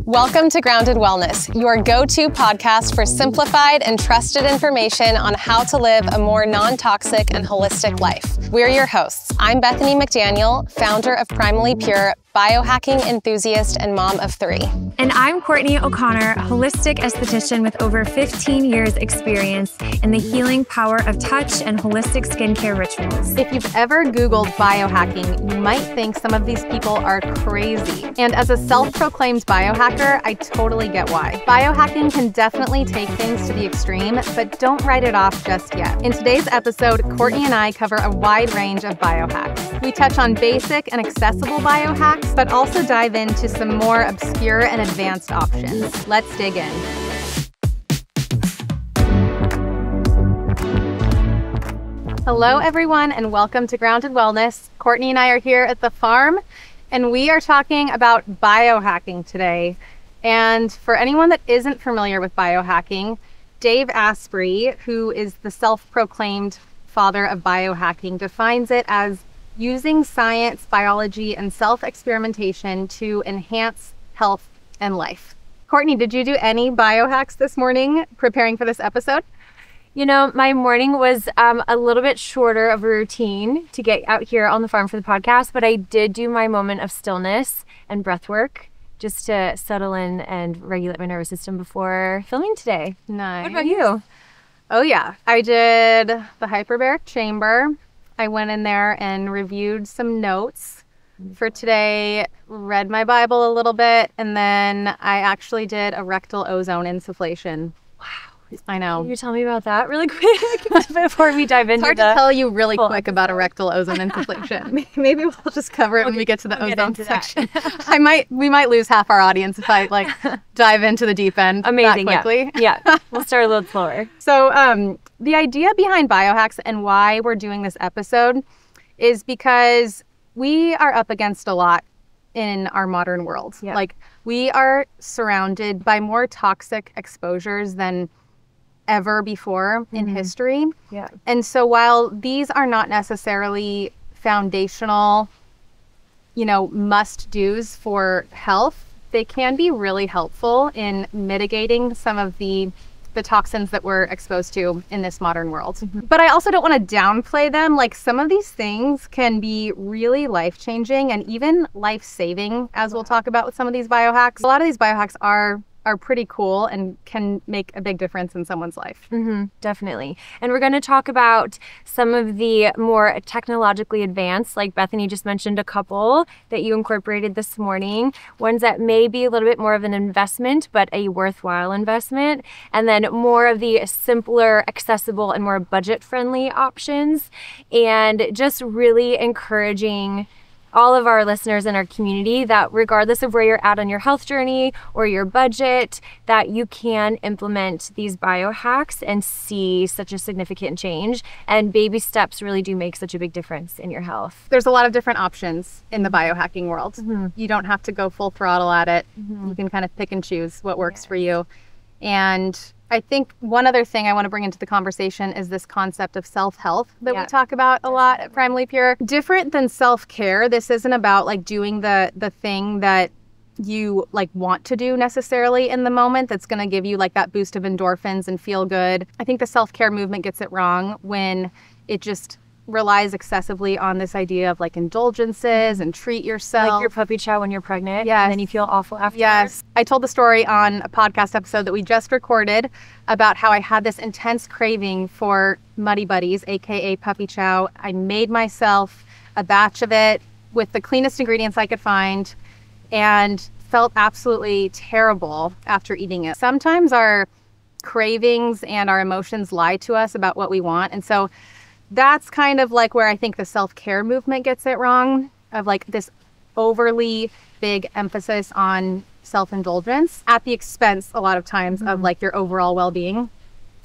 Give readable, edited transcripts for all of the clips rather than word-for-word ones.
Welcome to Grounded Wellness, your go-to podcast for simplified and trusted information on how to live a more non-toxic and holistic life. We're your hosts. I'm Bethany McDaniel, founder of Primally Pure, biohacking enthusiast and mom of 3. And I'm Courtney O'Connor, holistic esthetician with over 15 years experience in the healing power of touch and holistic skincare rituals. If you've ever Googled biohacking, you might think some of these people are crazy. And as a self-proclaimed biohacker, I totally get why. Biohacking can definitely take things to the extreme, but don't write it off just yet. In today's episode, Courtney and I cover a wide range of biohacks. We touch on basic and accessible biohacks, but also dive into some more obscure and advanced options. Let's dig in. Hello, everyone, and welcome to Grounded Wellness. Courtney and I are here at the farm, and we are talking about biohacking today. And for anyone that isn't familiar with biohacking, Dave Asprey, who is the self-proclaimed father of biohacking, defines it as using science, biology, and self-experimentation to enhance health and life. Courtney, did you do any biohacks this morning preparing for this episode? You know, my morning was a little bit shorter of a routine to get out here on the farm for the podcast, but I did do my moment of stillness and breath work just to settle in and regulate my nervous system before filming today. Nice. What about you? Oh yeah, I did the hyperbaric chamber. I went in there and reviewed some notes for today, read my Bible a little bit, and then I actually did a rectal ozone insufflation. Wow. I know. Can you tell me about that really quick before we dive into It's hard to tell you really quick about a rectal ozone insufflation. Maybe we'll just cover it when we get to the ozone section. We might lose half our audience if I dive into the deep end that quickly. Yeah. We'll start a little slower. So the idea behind biohacks and why we're doing this episode is because we are up against a lot in our modern world. Yeah. Like, we are surrounded by more toxic exposures than ever before in history. Yeah. And so while these are not necessarily foundational, must-dos for health, they can be really helpful in mitigating some of the toxins that we're exposed to in this modern world. But I also don't want to downplay them. Like, some of these things can be really life-changing and even life-saving, as we'll talk about with some of these biohacks. A lot of these biohacks are pretty cool and can make a big difference in someone's life. Definitely. And we're going to talk about some of the more technologically advanced, like Bethany just mentioned a couple that you incorporated this morning, ones that may be a little bit more of an investment, but a worthwhile investment. And then more of the simpler, accessible, and more budget-friendly options. And just really encouraging all of our listeners in our community that regardless of where you're at on your health journey or your budget, that you can implement these biohacks and see such a significant change. And baby steps really do make such a big difference in your health. There's a lot of different options in the biohacking world. You don't have to go full throttle at it. You can kind of pick and choose what works for you. And I think one other thing I want to bring into the conversation is this concept of self-health that we talk about a lot at Primally Pure. Different than self-care, this isn't about doing the thing that you want to do necessarily in the moment that's going to give you that boost of endorphins and feel good. I think the self-care movement gets it wrong when it just relies excessively on this idea of indulgences and treat yourself. Like your puppy chow when you're pregnant. Yes. And then you feel awful afterwards. Yes. I told the story on a podcast episode that we just recorded about how I had this intense craving for Muddy Buddies, aka puppy chow. I made myself a batch of it with the cleanest ingredients I could find and felt absolutely terrible after eating it. Sometimes our cravings and our emotions lie to us about what we want. And so that's kind of where I think the self-care movement gets it wrong, of this overly big emphasis on self-indulgence at the expense a lot of times of your overall well-being.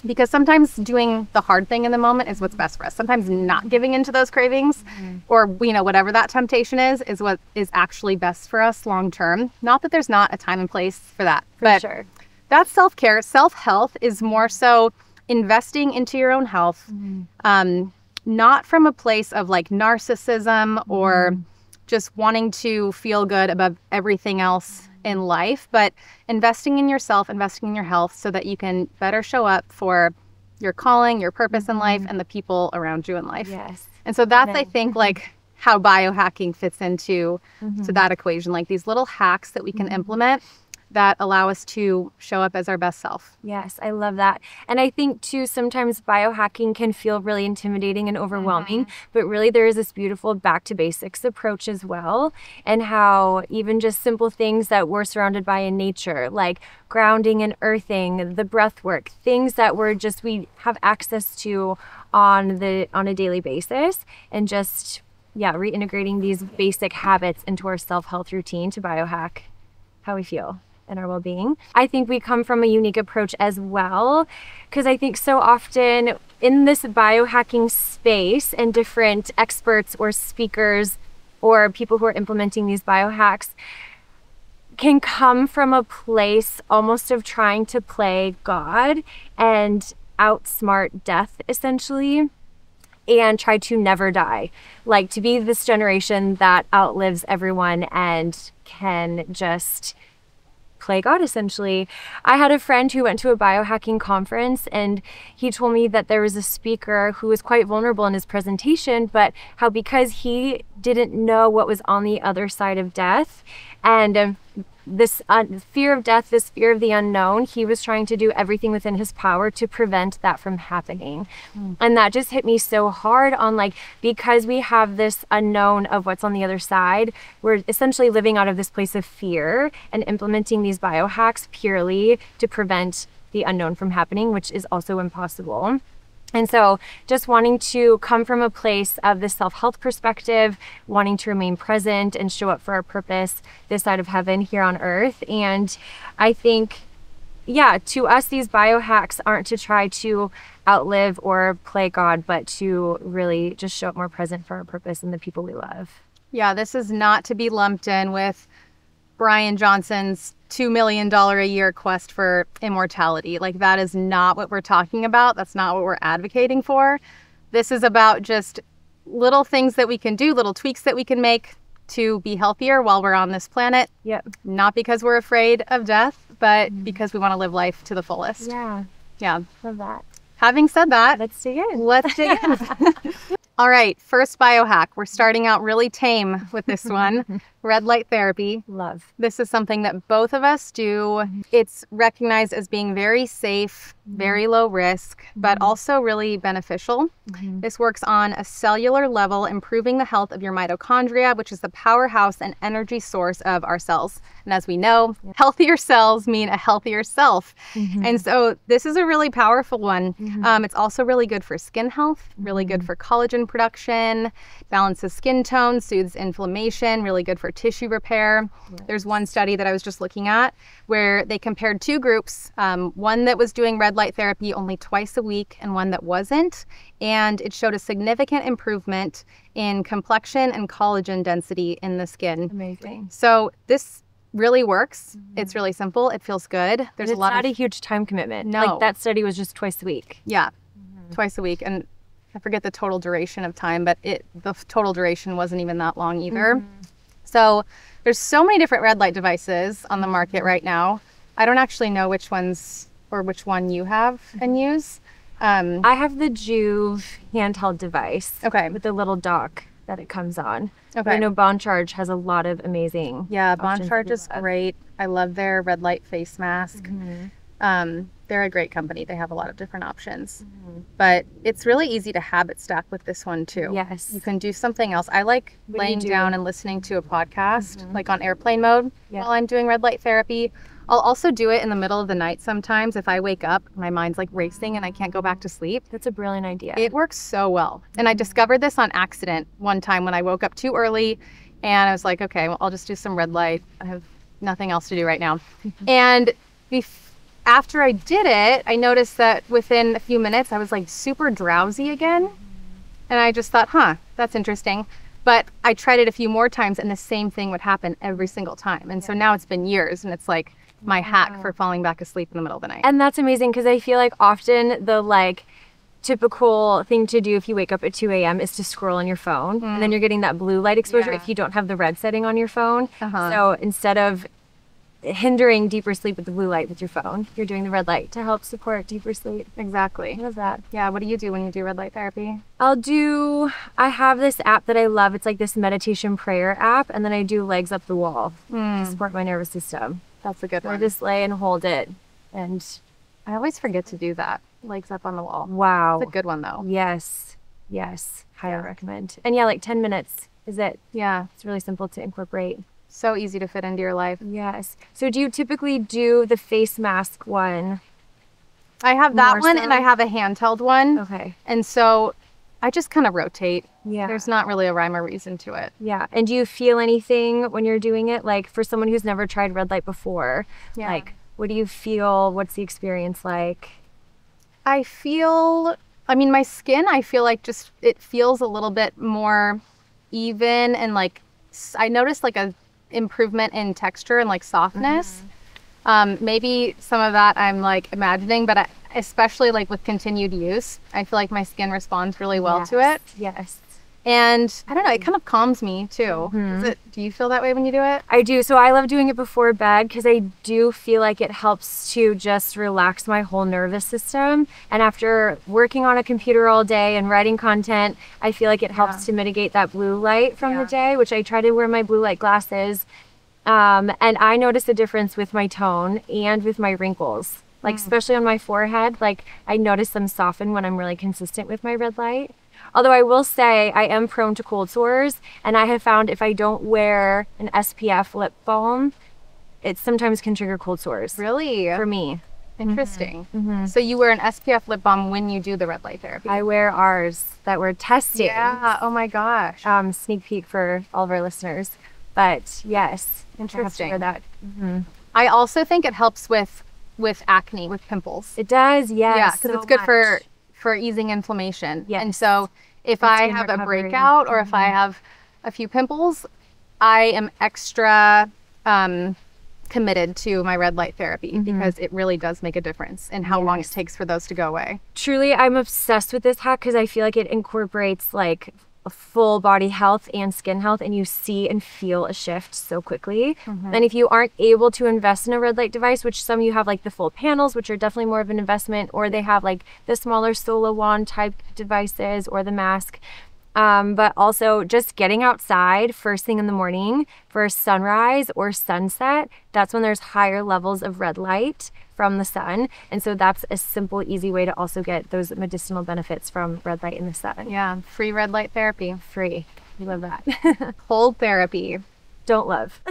Because sometimes doing the hard thing in the moment is what's best for us. Sometimes not giving into those cravings or, whatever that temptation is what is actually best for us long term. Not that there's not a time and place for that. For sure. That's self-care. Self-health is more so investing into your own health, not from a place of narcissism or just wanting to feel good above everything else in life, but investing in yourself, investing in your health so that you can better show up for your calling, your purpose in life, and the people around you in life. Yes. And so that's, I think, like how biohacking fits into to that equation, like these little hacks that we can implement that allow us to show up as our best self. Yes, I love that. And I think too, sometimes biohacking can feel really intimidating and overwhelming, but really there is this beautiful back to basics approach as well. And how even just simple things that we're surrounded by in nature, like grounding and earthing, the breath work, things that we have access to on a daily basis, and just, reintegrating these basic habits into our self-health routine to biohack how we feel and our well-being. I think we come from a unique approach as well, because I think so often in this biohacking space and different experts or speakers or people who are implementing these biohacks can come from a place almost of trying to play God and outsmart death, essentially, and try to never die. Like, to be this generation that outlives everyone and can just play God, essentially. I had a friend who went to a biohacking conference, and he told me that there was a speaker who was quite vulnerable in his presentation, but how because he didn't know what was on the other side of death, and this fear of death, this fear of the unknown, he was trying to do everything within his power to prevent that from happening. And that just hit me so hard on, like, because we have this unknown of what's on the other side, we're essentially living out of this place of fear and implementing these biohacks purely to prevent the unknown from happening, which is also impossible. And so just wanting to come from a place of the self-health perspective, wanting to remain present and show up for our purpose this side of heaven here on earth. And I think, to us, these biohacks aren't to try to outlive or play God, but to really just show up more present for our purpose and the people we love. Yeah, this is not to be lumped in with Brian Johnson's $2 million a year quest for immortality. Like, that is not what we're talking about. That's not what we're advocating for. This is about just little things that we can do, little tweaks that we can make to be healthier while we're on this planet. Yep. Not because we're afraid of death, but because we want to live life to the fullest. Yeah. Yeah. Love that. Having said that, Let's dig in. let's dig in. All right, first biohack. We're starting out really tame with this one. Red light therapy. Love. This is something that both of us do. It's recognized as being very safe, very low risk, but also really beneficial. This works on a cellular level, improving the health of your mitochondria, which is the powerhouse and energy source of our cells. And as we know, healthier cells mean a healthier self. And so this is a really powerful one. It's also really good for skin health, really good for collagen production, balances skin tone, soothes inflammation, really good for tissue repair. There's one study that I was just looking at where they compared two groups, one that was doing red light therapy only twice a week and one that wasn't. And it showed a significant improvement in complexion and collagen density in the skin. Amazing. So this really works. It's really simple. It feels good. There's It's a lot not of a huge time commitment. No. Like, that study was just twice a week. twice a week. And I forget the total duration of time, but the total duration wasn't even that long either. So there's so many different red light devices on the market right now. I don't actually know which ones or which one you have and use. I have the Joovv handheld device. Okay. With the little dock that it comes on. Okay. I know Bon Charge has a lot of amazing. Yeah, Bon options Charge that we is love. great. I love their red light face mask. They're a great company. They have a lot of different options. But it's really easy to habit stack with this one too. Yes. You can do something else. I like What do you laying do? down and listening to a podcast, like on airplane mode Yeah. while I'm doing red light therapy. I'll also do it in the middle of the night sometimes if I wake up, my mind's like racing and I can't go back to sleep. That's a brilliant idea. It works so well. And I discovered this on accident one time when I woke up too early and I was like, okay, well, I'll just do some red light. I have nothing else to do right now. And after I did it, I noticed that within a few minutes, I was like super drowsy again. And I just thought, that's interesting. But I tried it a few more times and the same thing would happen every single time. And so now it's been years and it's like my hack for falling back asleep in the middle of the night. And that's amazing, because I feel like often the typical thing to do if you wake up at 2 a.m. is to scroll on your phone, and then you're getting that blue light exposure if you don't have the red setting on your phone. So instead of hindering deeper sleep with the blue light with your phone, you're doing the red light to help support deeper sleep. Exactly. I love that. Yeah. What do you do when you do red light therapy? I have this app that I love. It's like this meditation prayer app, and then I do legs up the wall to support my nervous system. That's a good one. I just lay and hold it, and I always forget to do that. Legs up on the wall. wow. It's a good one though. Yes. Highly recommend. And yeah, like 10 minutes is it. Yeah. It's really simple to incorporate. So easy to fit into your life. Yes. So do you typically do the face mask one? I have that More one so? and I have a handheld one. Okay. And so I just kind of rotate. Yeah. There's not really a rhyme or reason to it. Yeah. And do you feel anything when you're doing it? Like for someone who's never tried red light before, like what do you feel? What's the experience like? I mean, my skin, I feel like just, it feels a little bit more even, and like, I noticed like a improvement in texture and like softness. Maybe some of that I'm like imagining, but especially like with continued use, I feel like my skin responds really well to it. Yes. And I don't know, it kind of calms me too. Do you feel that way when you do it? I do. So I love doing it before bed because I do feel like it helps to just relax my whole nervous system. And after working on a computer all day and writing content, I feel like it helps to mitigate that blue light from the day, which I try to wear my blue light glasses. And I notice a difference with my tone and with my wrinkles, like especially on my forehead. Like I notice them soften when I'm really consistent with my red light. Although I will say I am prone to cold sores, and I have found if I don't wear an SPF lip balm, it sometimes can trigger cold sores. Really? For me. Interesting. So you wear an SPF lip balm when you do the red light therapy? I wear ours that we're testing. Yeah. Oh my gosh. Sneak peek for all of our listeners. But yes, Interesting. I have to wear that. I also think it helps with acne, with pimples. It does, yes. Yeah, because so it's good much. for easing inflammation. Yes. And so if I skin have a recovery. breakout or if I have a few pimples, I am extra committed to my red light therapy because it really does make a difference in how long it takes for those to go away. Truly, I'm obsessed with this hack because I feel like it incorporates like a full body health and skin health, and you see and feel a shift so quickly. And if you aren't able to invest in a red light device, which some you have like the full panels, which are definitely more of an investment, or they have like the smaller Sola wand type devices or the mask. But also just getting outside first thing in the morning for sunrise or sunset, that's when there's higher levels of red light from the sun. And so that's a simple, easy way to also get those medicinal benefits from red light in the sun. Yeah, free red light therapy. Free. We love that. Cold therapy. Don't love.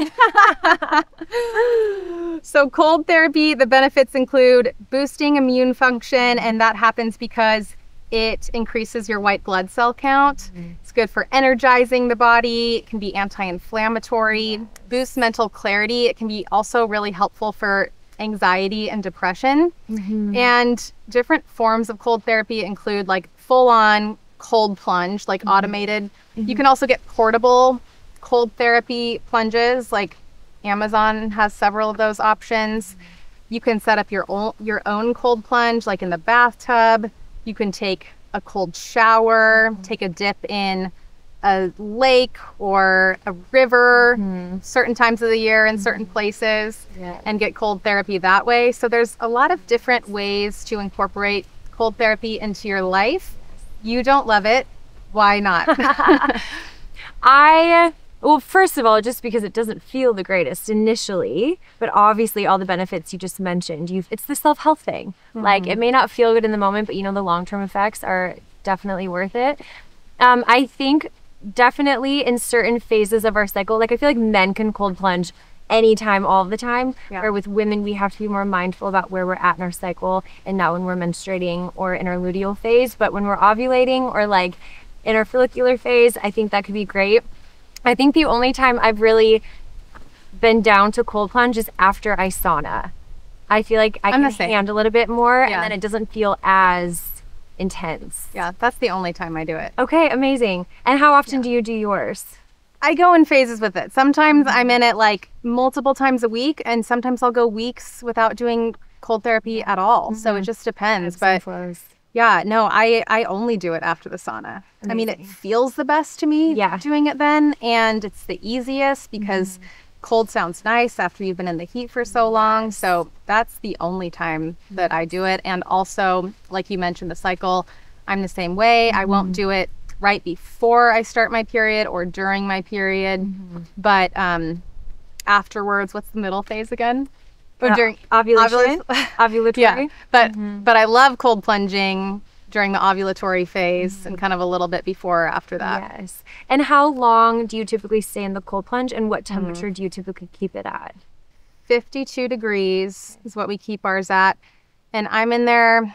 So cold therapy, the benefits include boosting immune function, and that happens because it increases your white blood cell count. It's good for energizing the body. It can be anti-inflammatory, boosts mental clarity. It can be also really helpful for anxiety and depression. And different forms of cold therapy include like full-on cold plunge, like automated. You can also get portable cold therapy plunges, like Amazon has several of those options. You can set up your own cold plunge, like in the bathtub. You can take a cold shower, take a dip in a lake or a river certain times of the year in certain places and get cold therapy that way. So there's a lot of different ways to incorporate cold therapy into your life. You don't love it. Why not? Well, first of all, just because it doesn't feel the greatest initially, but obviously all the benefits you just mentioned, it's the self-health thing. Like it may not feel good in the moment, but you know, the long-term effects are definitely worth it. I think definitely in certain phases of our cycle, like I feel like men can cold plunge anytime, all the time, where with women, we have to be more mindful about where we're at in our cycle and not when we're menstruating or in our luteal phase, but when we're ovulating or like in our follicular phase, I think that could be great. I think the only time I've really been down to cold plunge is after I sauna. I feel like I can handle it a bit more and then it doesn't feel as intense. Yeah, that's the only time I do it. Okay, amazing. And how often do you do yours? I go in phases with it. Sometimes I'm in it like multiple times a week, and sometimes I'll go weeks without doing cold therapy at all. So it just depends. But Yeah, no, I only do it after the sauna. Amazing. I mean, it feels the best to me doing it then, and it's the easiest because cold sounds nice after you've been in the heat for so long. So that's the only time that I do it. And also, like you mentioned, the cycle, I'm the same way. I won't do it right before I start my period or during my period, but afterwards. What's the middle phase again? During ovulation, ovulatory. Yeah, but I love cold plunging during the ovulatory phase and kind of a little bit before or after that. Yes. And how long do you typically stay in the cold plunge, and what temperature do you typically keep it at? 52 degrees is what we keep ours at, and I'm in there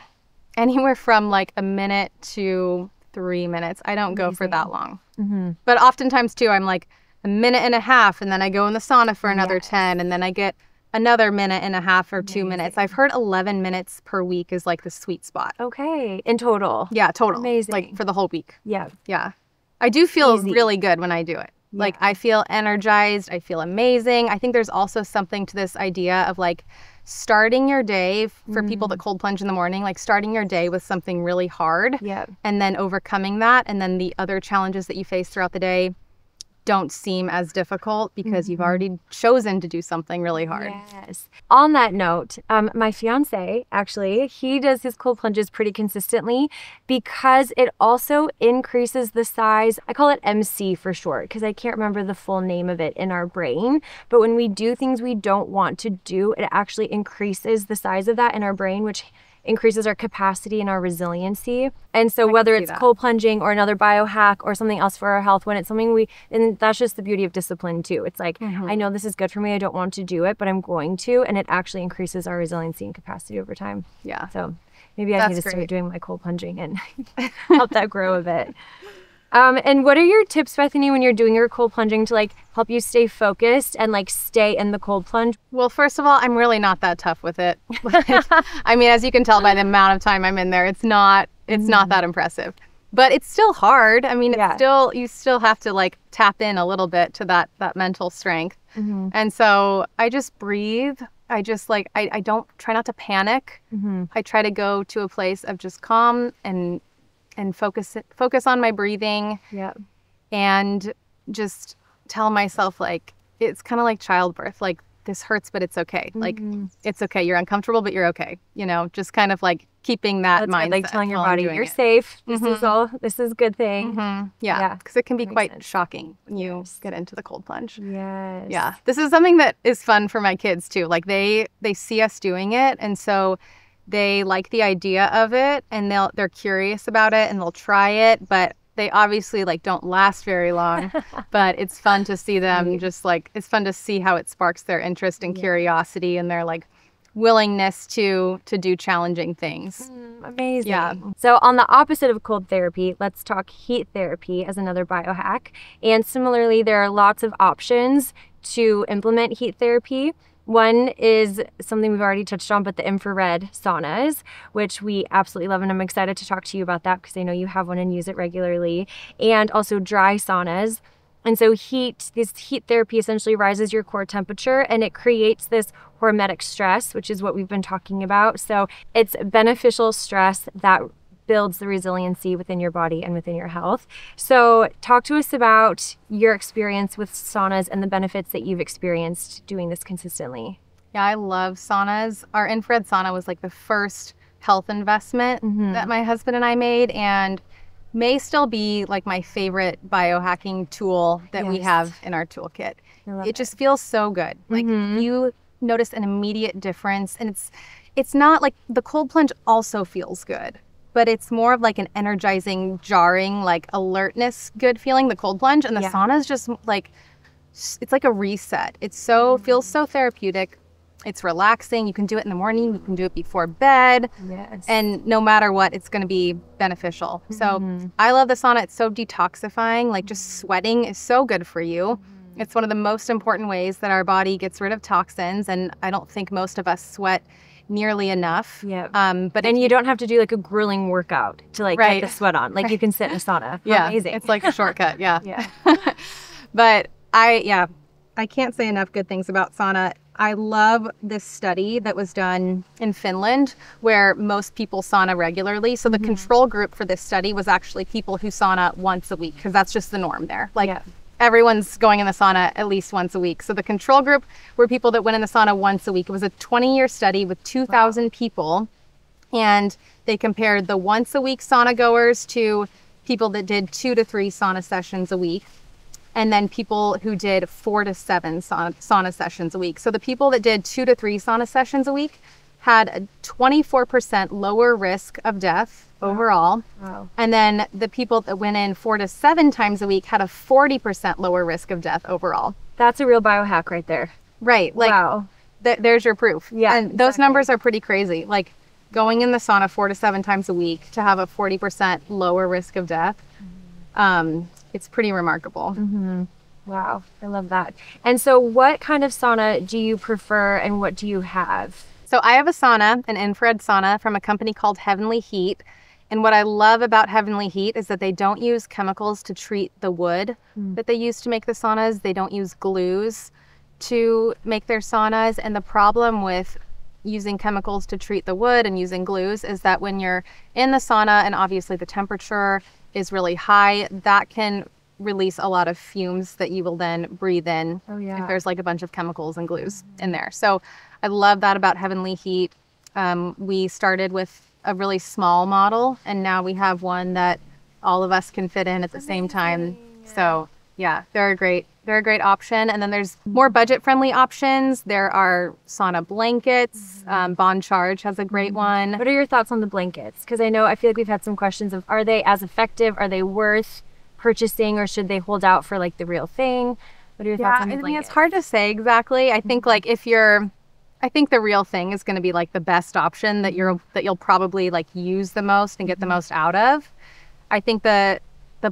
anywhere from like a minute to 3 minutes. I don't go for that long. But oftentimes too, I'm like a minute and a half, and then I go in the sauna for another 10, and then I get another minute and a half or 2 minutes. I've heard 11 minutes per week is like the sweet spot. Okay. In total? Yeah, total. Amazing. Like for the whole week. Yeah. Yeah. I do feel really good when I do it. Yeah. Like I feel energized. I feel amazing. I think there's also something to this idea of like starting your day for people that cold plunge in the morning, like starting your day with something really hard and then overcoming that. And then the other challenges that you face throughout the day don't seem as difficult because you've already chosen to do something really hard. Yes. On that note, my fiance, actually, he does his cold plunges pretty consistently because it also increases the size. I call it MC for short because I can't remember the full name of it in our brain. But when we do things we don't want to do, it actually increases the size of that in our brain, which increases our capacity and our resiliency. And so whether it's cold plunging or another biohack or something else for our health, when it's something and that's just the beauty of discipline too. It's like, I know this is good for me. I don't want to do it, but I'm going to. And it actually increases our resiliency and capacity over time. Yeah. So maybe I need to start doing my cold plunging and help that grow a bit. And what are your tips, Bethany, when you're doing your cold plunging to like help you stay focused and like stay in the cold plunge? Well, first of all, I'm really not that tough with it. I mean, as you can tell by the amount of time I'm in there, it's not that impressive. But it's still hard. I mean, you still have to like tap in a little bit to that mental strength. And so I just breathe. I just like I don't try not to panic. I try to go to a place of just calm and focus on my breathing and just tell myself like it's kind of like childbirth, like this hurts but it's okay, like it's okay, you're uncomfortable but you're okay, you know, just kind of like keeping that mindset, like telling your body you're safe, this is a good thing. Because it can be quite shocking when you get into the cold plunge. This is something that is fun for my kids too, like they see us doing it, and so they like the idea of it, and they're curious about it, and they'll try it, but they obviously like don't last very long. But it's fun to see them just like, it's fun to see how it sparks their interest and curiosity and their like willingness to do challenging things. Amazing. Yeah. So on the opposite of cold therapy, let's talk heat therapy as another biohack. And similarly, there are lots of options to implement heat therapy. One is something we've already touched on, but the infrared saunas, which we absolutely love. And I'm excited to talk to you about that because I know you have one and use it regularly. And also dry saunas. And so this heat therapy essentially rises your core temperature, and it creates this hormetic stress, which is what we've been talking about. So it's beneficial stress that builds the resiliency within your body and within your health. So talk to us about your experience with saunas and the benefits that you've experienced doing this consistently. Yeah, I love saunas. Our infrared sauna was like the first health investment that my husband and I made, and may still be like my favorite biohacking tool that we have in our toolkit. It just feels so good. Like you notice an immediate difference, and it's not like the cold plunge also feels good, but it's more of like an energizing, jarring, like alertness, good feeling, the cold plunge. And the sauna is just like, it's like a reset. It's feels so therapeutic. It's relaxing. You can do it in the morning. You can do it before bed. And no matter what, it's going to be beneficial. So I love the sauna. It's so detoxifying. Like just sweating is so good for you. It's one of the most important ways that our body gets rid of toxins. And I don't think most of us sweat nearly enough. But you don't have to do like a grueling workout to like get the sweat on. Like you can sit in a sauna. Amazing. It's like a shortcut. But I can't say enough good things about sauna. I love this study that was done in Finland where most people sauna regularly. So the control group for this study was actually people who sauna once a week, because that's just the norm there. Like everyone's going in the sauna at least once a week. So the control group were people that went in the sauna once a week. It was a 20-year study with 2,000 people. And they compared the once a week sauna goers to people that did 2 to 3 sauna sessions a week. And then people who did 4 to 7 sauna sessions a week. So the people that did 2 to 3 sauna sessions a week had a 24% lower risk of death overall. Wow. And then the people that went in 4 to 7 times a week had a 40% lower risk of death overall. That's a real biohack right there. Right. Like, wow. There's your proof. Yeah. And those numbers are pretty crazy. Like going in the sauna 4 to 7 times a week to have a 40% lower risk of death. It's pretty remarkable. Wow, I love that. And so what kind of sauna do you prefer and what do you have? So I have a sauna, an infrared sauna from a company called Heavenly Heat. And what I love about Heavenly Heat is that they don't use chemicals to treat the wood that they use to make the saunas. They don't use glues to make their saunas. And the problem with using chemicals to treat the wood and using glues is that when you're in the sauna and obviously the temperature is really high, that can release a lot of fumes that you will then breathe in if there's like a bunch of chemicals and glues in there. So I love that about Heavenly Heat. We started with a really small model and now we have one that all of us can fit in at the same time. So yeah, they're a great option. And then there's more budget friendly options. There are sauna blankets. Bon Charge has a great one. What are your thoughts on the blankets? Because I feel like we've had some questions of, are they as effective? Are they worth purchasing or should they hold out for like the real thing? What are your thoughts on the blankets? I mean, it's hard to say exactly. I think like I think the real thing is going to be like the best option that you'll probably like use the most and get the most out of. I think the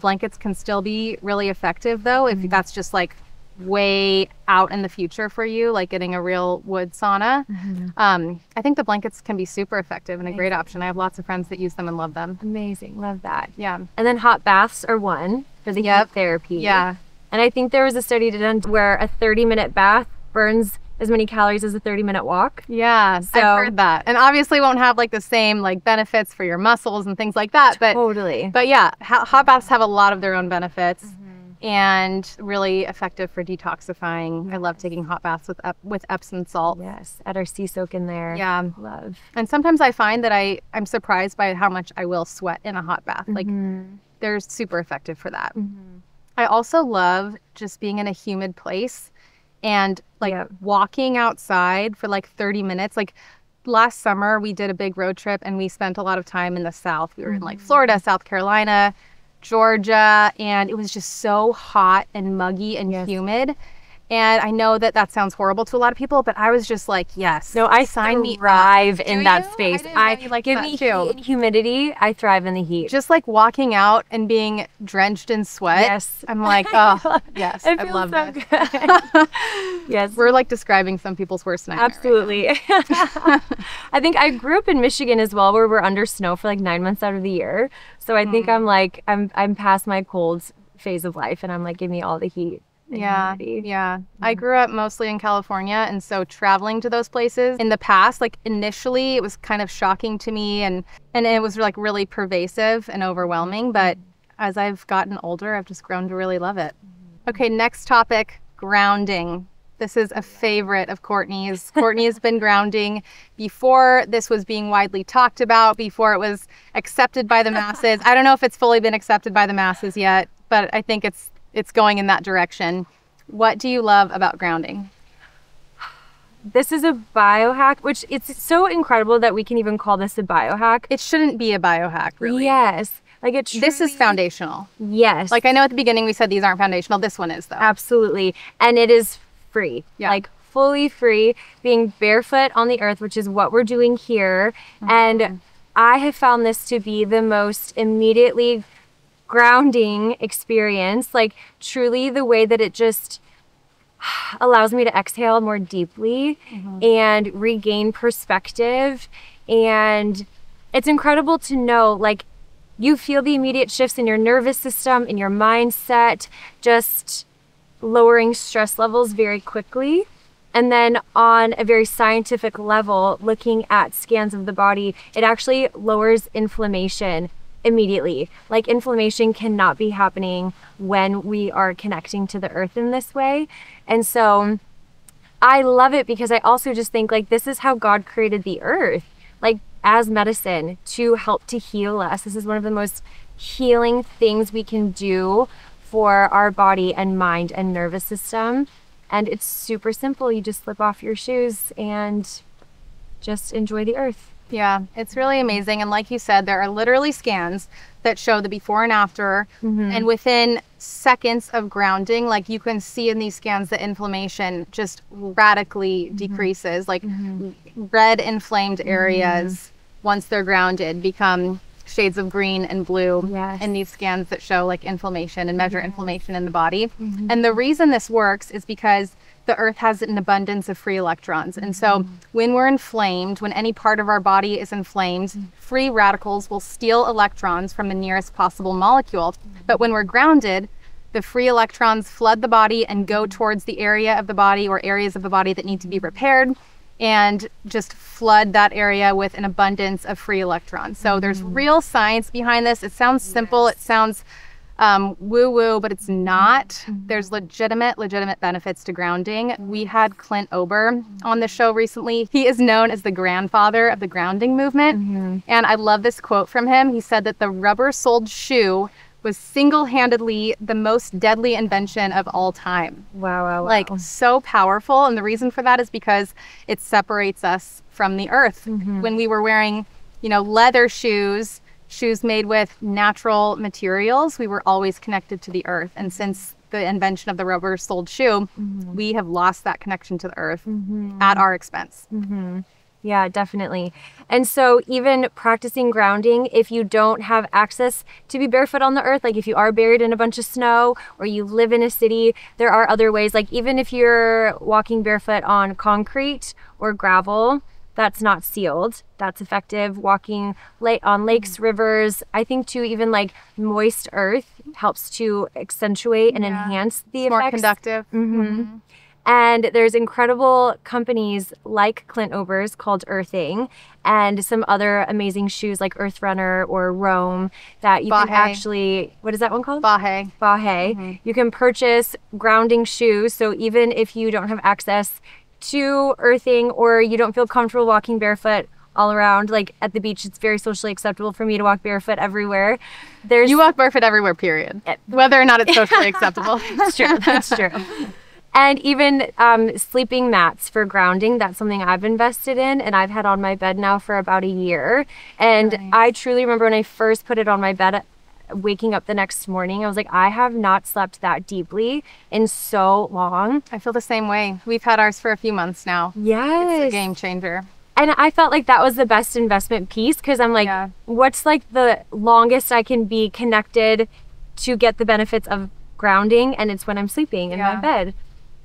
blankets can still be really effective though, if that's just like way out in the future for you, like getting a real wood sauna. I think the blankets can be super effective and a great option. I have lots of friends that use them and love them. Amazing. Love that. Yeah. And then hot baths are one for the heat therapy. Yeah. And I think there was a study done where a 30-minute bath burns as many calories as a 30-minute walk. Yeah, so, I've heard that. And obviously won't have like the same like benefits for your muscles and things like that. But totally. But yeah, hot baths have a lot of their own benefits and really effective for detoxifying. I love taking hot baths with Epsom salt. Yes, add our sea soak in there. Yeah. Love. And sometimes I find that I'm surprised by how much I will sweat in a hot bath. Like they're super effective for that. I also love just being in a humid place and like walking outside for like 30 minutes. Like last summer we did a big road trip and we spent a lot of time in the South. We were in like Florida, South Carolina, Georgia, and it was just so hot and muggy and humid. And I know that sounds horrible to a lot of people, but I was just like, yes. No, I thrive in that space. I like give me heat and humidity. I thrive in the heat. Just like walking out and being drenched in sweat. Yes. I'm like, oh, yes, I love so that. Good. Yes. We're like describing some people's worst nightmare. Absolutely. Right I think I grew up in Michigan as well, where we're under snow for like 9 months out of the year. So I think I'm past my cold phase of life, and I'm like, give me all the heat. Yeah. I grew up mostly in California, and so traveling to those places in the past, like initially it was kind of shocking to me and it was like really pervasive and overwhelming, but as I've gotten older, I've just grown to really love it. Okay, next topic, grounding. This is a favorite of Courtney's. Courtney has been grounding before this was being widely talked about, before it was accepted by the masses. I don't know if it's fully been accepted by the masses yet, but I think it's going in that direction. What do you love about grounding? This is a biohack, which it's so incredible that we can even call this a biohack. It shouldn't be a biohack, really. Yes. Like it truly, this is foundational. Yes. Like I know at the beginning we said these aren't foundational. This one is though. Absolutely. And it is free. Yeah. Like fully free, being barefoot on the earth, which is what we're doing here. And I have found this to be the most immediately grounding experience, like truly the way that it just allows me to exhale more deeply and regain perspective. And it's incredible to know, like, you feel the immediate shifts in your nervous system, in your mindset, just lowering stress levels very quickly. And then on a very scientific level, looking at scans of the body, it actually lowers inflammation immediately. Like inflammation cannot be happening when we are connecting to the earth in this way. And so I love it because I also just think like this is how God created the earth, like as medicine to help to heal us. This is one of the most healing things we can do for our body and mind and nervous system. And it's super simple. You just slip off your shoes and just enjoy the earth. Yeah, it's really amazing. And like you said, there are literally scans that show the before and after. And within seconds of grounding, like you can see in these scans, the inflammation just radically decreases. Like red inflamed areas, once they're grounded, become shades of green and blue in these scans that show like inflammation and measure inflammation in the body. And the reason this works is because the earth has an abundance of free electrons. And so when we're inflamed, when any part of our body is inflamed, free radicals will steal electrons from the nearest possible molecule. But when we're grounded, the free electrons flood the body and go towards the area of the body or areas of the body that need to be repaired, and just flood that area with an abundance of free electrons. So there's real science behind this. It sounds simple. It sounds woo-woo, but it's not. There's legitimate benefits to grounding. We had Clint Ober on the show recently. He is known as the grandfather of the grounding movement. And I love this quote from him. He said that the rubber-soled shoe was single-handedly the most deadly invention of all time. Wow. Like so powerful. And the reason for that is because it separates us from the earth. When we were wearing, leather shoes made with natural materials, we were always connected to the earth. And since the invention of the rubber-soled shoe, we have lost that connection to the earth at our expense. Yeah, definitely. And so even practicing grounding, if you don't have access to be barefoot on the earth, like if you are buried in a bunch of snow or you live in a city, there are other ways. Like even if you're walking barefoot on concrete or gravel, that's not sealed. That's effective. Walking on lakes, rivers. I think too, even like moist earth helps to accentuate and enhance the it's more effects. Conductive. And there's incredible companies like Clint Ober's called Earthing, and some other amazing shoes like Earth Runner or Roam that you can actually, what is that one called? Bahe. You can purchase grounding shoes. So even if you don't have access to earthing or you don't feel comfortable walking barefoot all around, like at the beach, it's very socially acceptable for me to walk barefoot everywhere. You walk barefoot everywhere, period. Whether or not it's socially acceptable. That's true. That's true. And even sleeping mats for grounding, that's something I've invested in and I've had on my bed now for about a year. And I truly remember when I first put it on my bed, waking up the next morning, I was like, I have not slept that deeply in so long. I feel the same way. We've had ours for a few months now. Yes. It's a game changer. And I felt like that was the best investment piece because I'm like, what's like the longest I can be connected to get the benefits of grounding? And it's when I'm sleeping in my bed.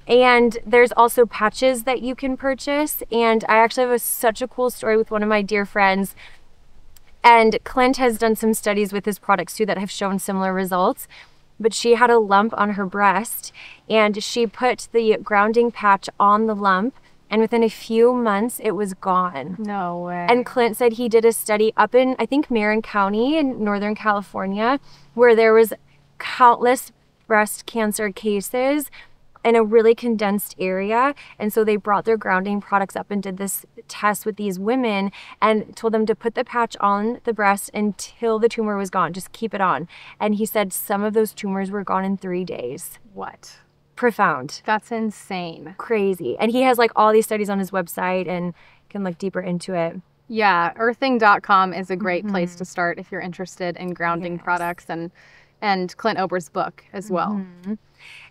And there's also patches that you can purchase. And I actually have such a cool story with one of my dear friends. And Clint has done some studies with his products too that have shown similar results. But she had a lump on her breast and she put the grounding patch on the lump. And within a few months, it was gone. No way. And Clint said he did a study up in, I think, Marin County in Northern California, where there was countless breast cancer cases in a really condensed area. And so they brought their grounding products up and did this test with these women and told them to put the patch on the breast until the tumor was gone. Just keep it on. And he said some of those tumors were gone in 3 days. What? Profound. That's insane. Crazy. And he has like all these studies on his website and can look deeper into it. Yeah, earthing.com is a great place to start if you're interested in grounding products and Clint Ober's book as well.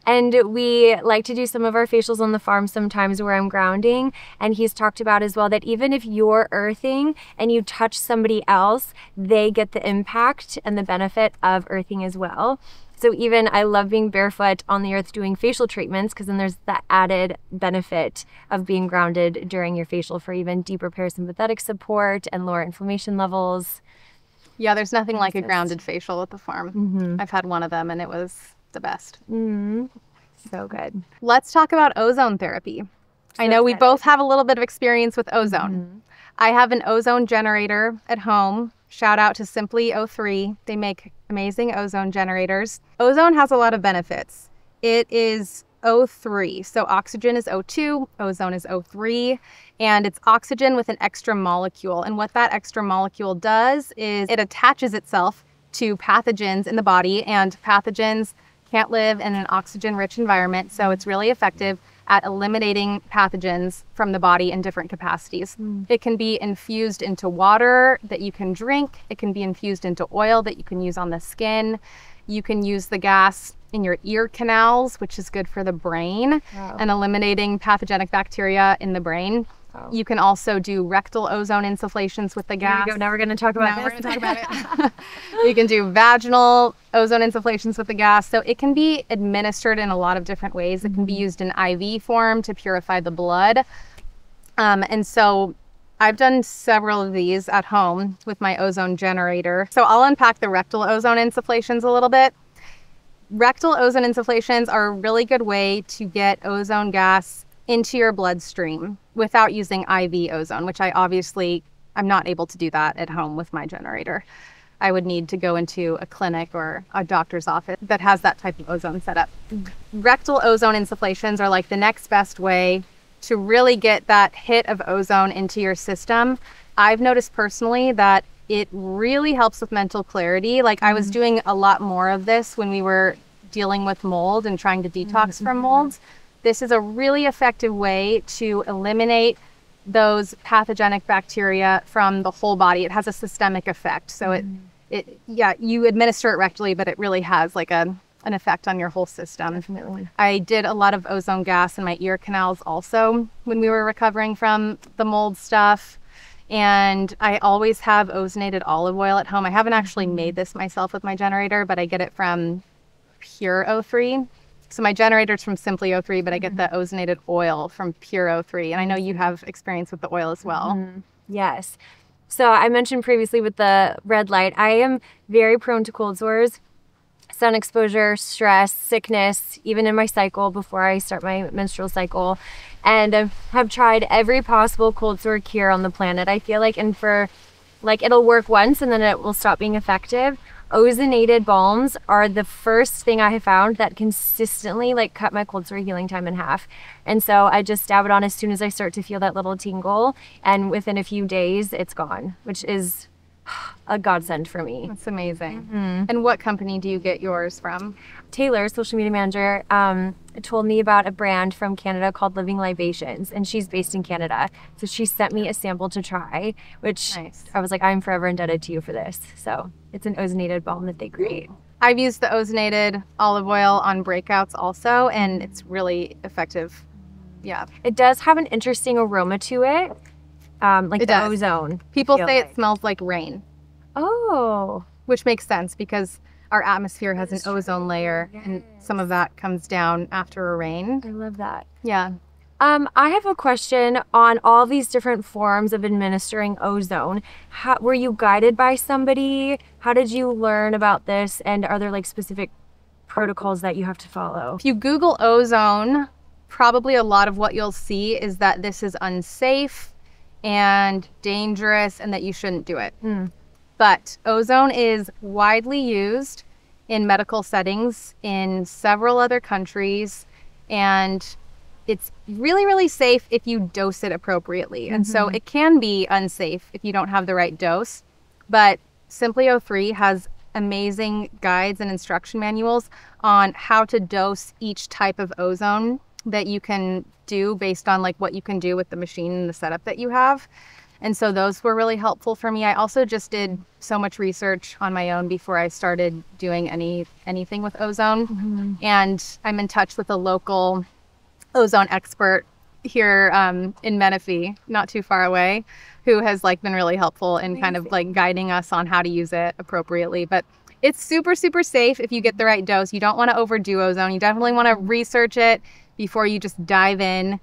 And we like to do some of our facials on the farm sometimes where I'm grounding. And he's talked about as well that even if you're earthing and you touch somebody else, they get the impact and the benefit of earthing as well. So even I love being barefoot on the earth doing facial treatments because then there's the added benefit of being grounded during your facial for even deeper parasympathetic support and lower inflammation levels. Yeah, there's nothing like a grounded facial at the farm. I've had one of them and it was the best. So good. Let's talk about ozone therapy. I know we both have a little bit of experience with ozone. I have an ozone generator at home. Shout out to Simply O3. They make amazing ozone generators. Ozone has a lot of benefits. It is O3. So oxygen is O2, ozone is O3, and it's oxygen with an extra molecule. And what that extra molecule does is it attaches itself to pathogens in the body, and pathogens can't live in an oxygen-rich environment. So it's really effective at eliminating pathogens from the body in different capacities. It can be infused into water that you can drink. It can be infused into oil that you can use on the skin. You can use the gas in your ear canals, which is good for the brain and eliminating pathogenic bacteria in the brain. You can also do rectal ozone insufflations with the gas. Now we're going to talk about We're going to talk about it. You can do vaginal ozone insufflations with the gas. So it can be administered in a lot of different ways. It can be used in IV form to purify the blood. And so I've done several of these at home with my ozone generator. So I'll unpack the rectal ozone insufflations a little bit. Rectal ozone insufflations are a really good way to get ozone gas into your bloodstream without using IV ozone, which I'm not able to do that at home with my generator. I would need to go into a clinic or a doctor's office that has that type of ozone set up. Rectal ozone insufflations are like the next best way to really get that hit of ozone into your system. I've noticed personally that it really helps with mental clarity. Like I was doing a lot more of this when we were dealing with mold and trying to detox from molds. This is a really effective way to eliminate those pathogenic bacteria from the whole body. It has a systemic effect. So you administer it rectally, but it really has like an effect on your whole system. Definitely. I did a lot of ozone gas in my ear canals also when we were recovering from the mold stuff. And I always have ozonated olive oil at home. I haven't actually made this myself with my generator, but I get it from Pure O3. So my generator's from Simply O3, but I get the ozonated oil from Pure O3. And I know you have experience with the oil as well. Yes. So I mentioned previously with the red light, I am very prone to cold sores, sun exposure, stress, sickness, even in my cycle before I start my menstrual cycle. And have tried every possible cold sore cure on the planet, I feel like. And it'll work once and then it will stop being effective. Ozonated balms are the first thing I have found that consistently cut my cold sore healing time in half. And so I just dab it on as soon as I start to feel that little tingle, and within a few days it's gone, which is a godsend for me. That's amazing. And what company do you get yours from? Taylor, social media manager, told me about a brand from Canada called Living Libations, and she's based in Canada. So she sent me a sample to try, which I was like, I'm forever indebted to you for this. So it's an ozonated balm that they create. I've used the ozonated olive oil on breakouts also, and it's really effective. Yeah. It does have an interesting aroma to it, like the ozone. People say it smells like rain. Oh. Which makes sense because our atmosphere has an ozone layer, and some of that comes down after a rain. I love that. Yeah. I have a question on all these different forms of administering ozone. Were you guided by somebody? How did you learn about this? And are there specific protocols that you have to follow? If you Google ozone, probably a lot of what you'll see is that this is unsafe and dangerous and that you shouldn't do it. But ozone is widely used in medical settings in several other countries, and it's really, really safe if you dose it appropriately. And so it can be unsafe if you don't have the right dose, but Simply O3 has amazing guides and instruction manuals on how to dose each type of ozone that you can do based on what you can do with the machine and the setup that you have. And so those were really helpful for me. I also just did so much research on my own before I started doing anything with ozone. And I'm in touch with a local ozone expert here in Menifee, not too far away, who has been really helpful in kind of guiding us on how to use it appropriately. But it's super, super safe if you get the right dose. You don't want to overdo ozone. You definitely want to research it, before you just dive in.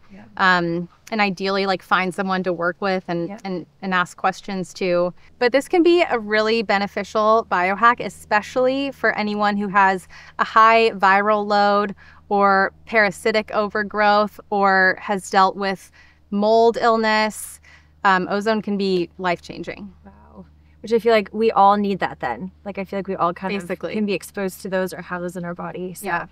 And ideally like find someone to work with and ask questions to. But this can be a really beneficial biohack, especially for anyone who has a high viral load or parasitic overgrowth or has dealt with mold illness. Ozone can be life-changing. Wow. Which I feel like we all need that then. Like I feel like we all kind Basically. of can be exposed to those or have those in our body. So Yeah.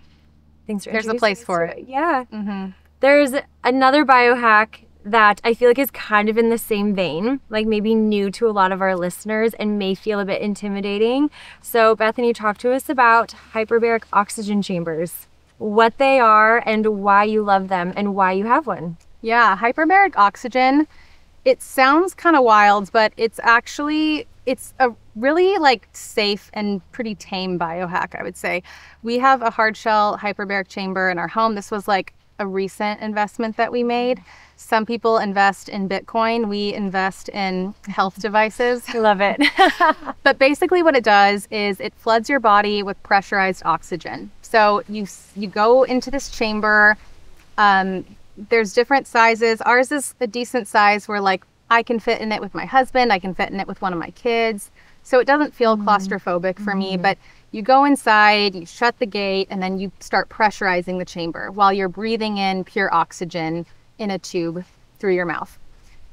thanks for There's a introducing place us for to it. Yeah. Mm-hmm. There's another biohack that I feel like is kind of in the same vein, like maybe new to a lot of our listeners and may feel a bit intimidating. So Bethany, talk to us about hyperbaric oxygen chambers, what they are and why you love them and why you have one. Yeah, hyperbaric oxygen, it sounds kind of wild, but it's a really like safe and pretty tame biohack, I would say. We have a hard shell hyperbaric chamber in our home. This was like a recent investment that we made. Some people invest in Bitcoin. We invest in health devices. I love it. But basically what it does is it floods your body with pressurized oxygen. So you go into this chamber. There's different sizes. Ours is a decent size where like I can fit in it with my husband. I can fit in it with one of my kids. So it doesn't feel claustrophobic for me, but you go inside, you shut the gate, and then you start pressurizing the chamber while you're breathing in pure oxygen in a tube through your mouth.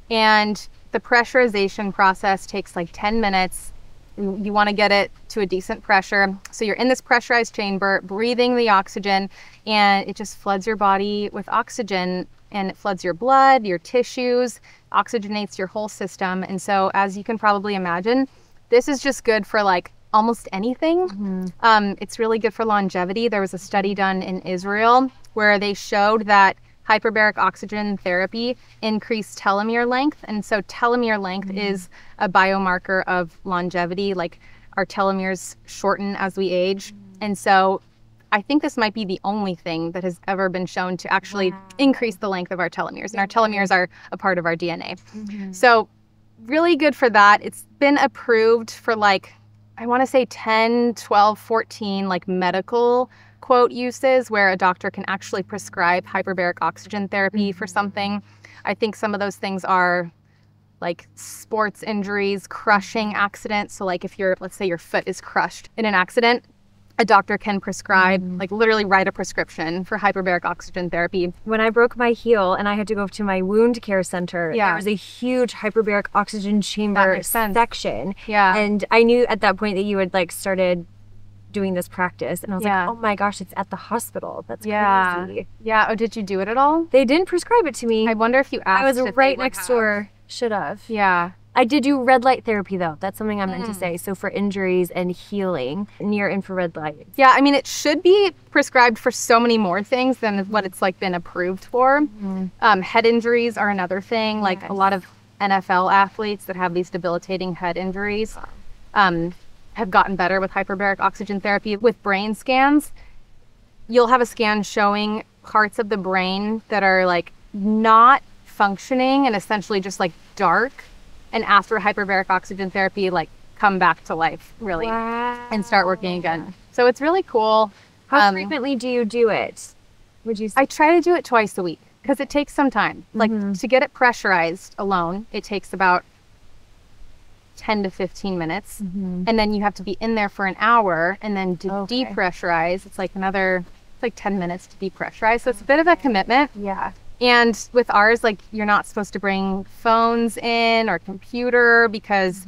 And the pressurization process takes like 10 minutes. You want to get it to a decent pressure. So you're in this pressurized chamber, breathing the oxygen, and it just floods your body with oxygen, and it floods your blood, your tissues, oxygenates your whole system. And so as you can probably imagine, this is just good for like almost anything. It's really good for longevity. There was a study done in Israel where they showed that hyperbaric oxygen therapy increased telomere length. And so telomere length is a biomarker of longevity, like our telomeres shorten as we age. And so I think this might be the only thing that has ever been shown to actually increase the length of our telomeres. And our telomeres are a part of our DNA. So really good for that. It's been approved for like, I want to say 10, 12, 14 like medical quote uses where a doctor can actually prescribe hyperbaric oxygen therapy for something. I think some of those things are like sports injuries, crushing accidents. So like if let's say your foot is crushed in an accident, a doctor can prescribe, like literally write a prescription for hyperbaric oxygen therapy. When I broke my heel and I had to go to my wound care center, there was a huge hyperbaric oxygen chamber section. And I knew at that point that you had like started doing this practice. And I was like, oh my gosh, it's at the hospital. That's crazy. Yeah. Oh, did you do it at all? They didn't prescribe it to me. I wonder if you asked. I was right next door. Should have. Yeah. I did do red light therapy though. That's something I meant to say. So for injuries and healing, near infrared light. Yeah, I mean, it should be prescribed for so many more things than what it's like been approved for. Head injuries are another thing. Like a lot of NFL athletes that have these debilitating head injuries have gotten better with hyperbaric oxygen therapy. With brain scans, you'll have a scan showing parts of the brain that are like not functioning and essentially just like dark. And after hyperbaric oxygen therapy, like come back to life, really, and start working again. So it's really cool. How frequently do you do it? Would you say? I try to do it twice a week because it takes some time. Like to get it pressurized alone, it takes about 10 to 15 minutes. And then you have to be in there for an hour. And then to depressurize, it's like 10 minutes to depressurize. So it's a bit of a commitment. Yeah. And with ours, like you're not supposed to bring phones in or computer because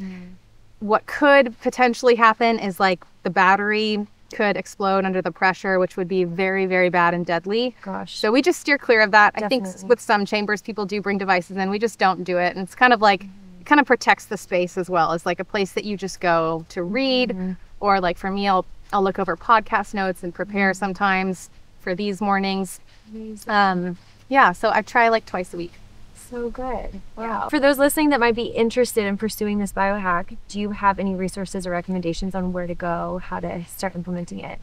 what could potentially happen is like the battery could explode under the pressure, which would be very, very bad and deadly. Gosh. So we just steer clear of that. Definitely. I think with some chambers, people do bring devices in. We just don't do it. And it's kind of like, it kind of protects the space as well as like a place that you just go to read. Or like for me, I'll look over podcast notes and prepare sometimes for these mornings. Yeah, so I try like twice a week. So good. Wow. Yeah. For those listening that might be interested in pursuing this biohack, do you have any resources or recommendations on where to go, how to start implementing it?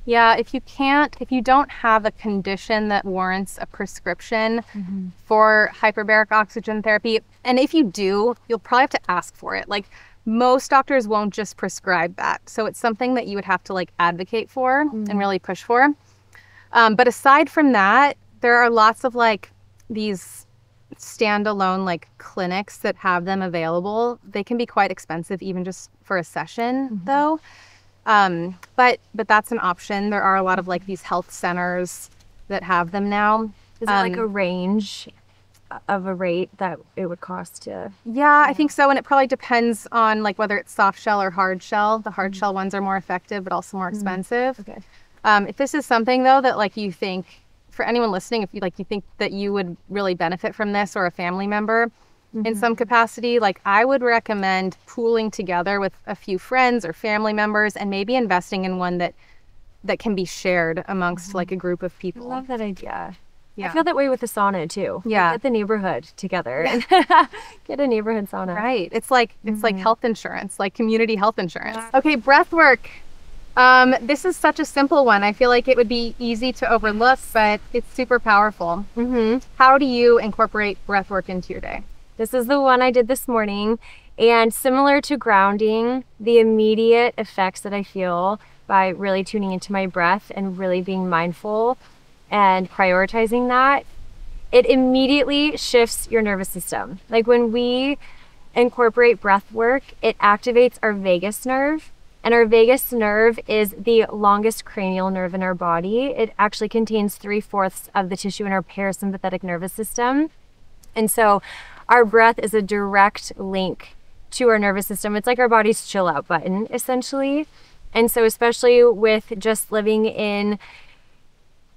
Yeah, if you don't have a condition that warrants a prescription for hyperbaric oxygen therapy, and if you do, you'll probably have to ask for it. Like most doctors won't just prescribe that. So it's something that you would have to like advocate for and really push for. But aside from that, there are lots of like these standalone like clinics that have them available. They can be quite expensive even just for a session though. But that's an option. There are a lot of like these health centers that have them now. Is it like a range of a rate that it would cost to? Yeah, I think so. And it probably depends on like whether it's soft shell or hard shell. The hard shell ones are more effective, but also more expensive. Okay. If this is something though that like you think, for anyone listening, if you like you think that you would really benefit from this, or a family member in some capacity, like I would recommend pooling together with a few friends or family members and maybe investing in one that can be shared amongst like a group of I people. love that idea. Yeah. I feel that way with the sauna too. Yeah. Get the neighborhood together and get a neighborhood sauna. Right. It's like health insurance, like community health insurance. Yeah. Okay, breath work. This is such a simple one. I feel like it would be easy to overlook, but it's super powerful. How do you incorporate breath work into your day? This is the one I did this morning, and similar to grounding, the immediate effects that I feel by really tuning into my breath and really being mindful and prioritizing that, it immediately shifts your nervous system. Like when we incorporate breath work, it activates our vagus nerve, and our vagus nerve is the longest cranial nerve in our body. It actually contains 3/4 of the tissue in our parasympathetic nervous system. And so our breath is a direct link to our nervous system. It's like our body's chill out button, essentially. And so especially with just living in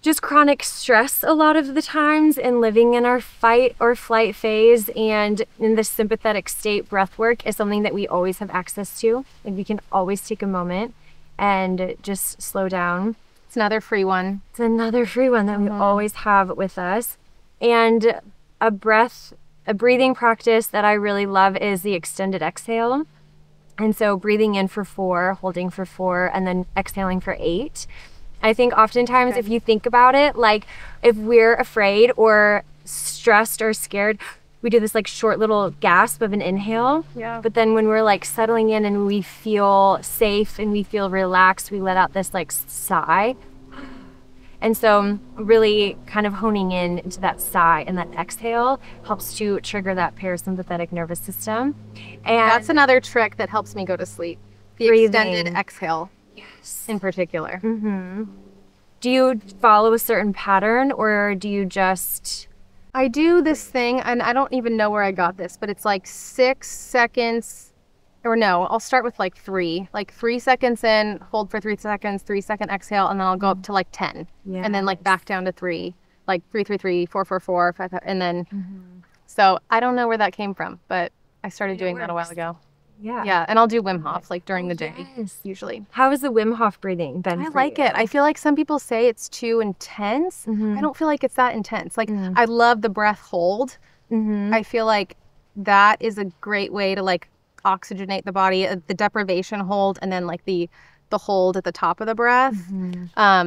just chronic stress a lot of the times and living in our fight or flight phase and in the sympathetic state, breath work is something that we always have access to. Like we can always take a moment and just slow down. It's another free one. It's another free one that we always have with us. And a breathing practice that I really love is the extended exhale. And so breathing in for 4, holding for 4, and then exhaling for 8. I think oftentimes if you think about it, like if we're afraid or stressed or scared, we do this like short little gasp of an inhale. Yeah. But then when we're like settling in and we feel safe and we feel relaxed, we let out this like sigh. And so really kind of honing in into that sigh and that exhale helps to trigger that parasympathetic nervous system. And That's another trick that helps me go to sleep. The Breathing. extended exhale. Yes. In particular. Do you follow a certain pattern, or do you just... I do this thing, and I don't even know where I got this, but it's like 6 seconds, or no, I'll start with like 3. Like 3 seconds in, hold for 3 seconds, 3-second exhale, and then I'll go up to like 10. And then like back down to 3. Like 3, 3, 3, 4, 4, 4, 5, 5, and then... So I don't know where that came from, but I started doing that a while ago. Yeah. Yeah, and I'll do Wim Hof like during the day, Yes. usually. How is the Wim Hof breathing been I for like you? it. I feel like some people say it's too intense. I don't feel like it's that intense. Like I love the breath hold. I feel like that is a great way to like oxygenate the body, the deprivation hold, and then like the hold at the top of the breath. I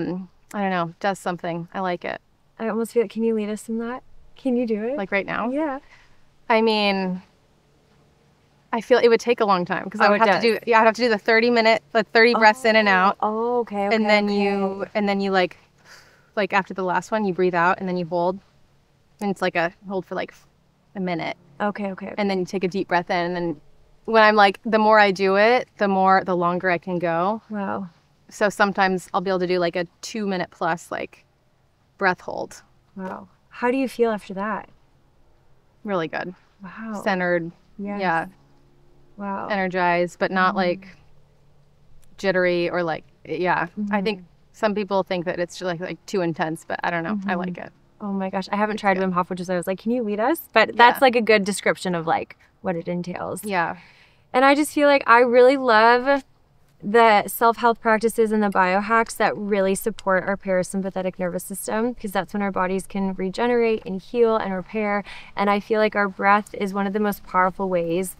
don't know, does something. I like it. I almost feel like, can you lead us in that? Can you do it? Like right now. Yeah. I mean, I feel it would take a long time because I would have to do. Yeah, I'd have to do the 30-minute, the 30 breaths in and out. Oh, okay. And then you like after the last one, you breathe out and then you hold, and it's like a hold for like a minute. Okay. And then you take a deep breath in, and then when I'm like, the more I do it, the longer I can go. Wow. So sometimes I'll be able to do like a 2-minute plus like breath hold. Wow. How do you feel after that? Really good. Wow. Centered. Yes. Yeah. Wow. Energized, but not like jittery or like, yeah. I think some people think that it's just like too intense, but I don't know. I like it. Oh my gosh. I haven't tried Wim Hof, which is I was like, can you lead us? But that's like a good description of like what it entails. Yeah. And I just feel like I really love the self-help practices and the biohacks that really support our parasympathetic nervous system, because that's when our bodies can regenerate and heal and repair. And I feel like our breath is one of the most powerful ways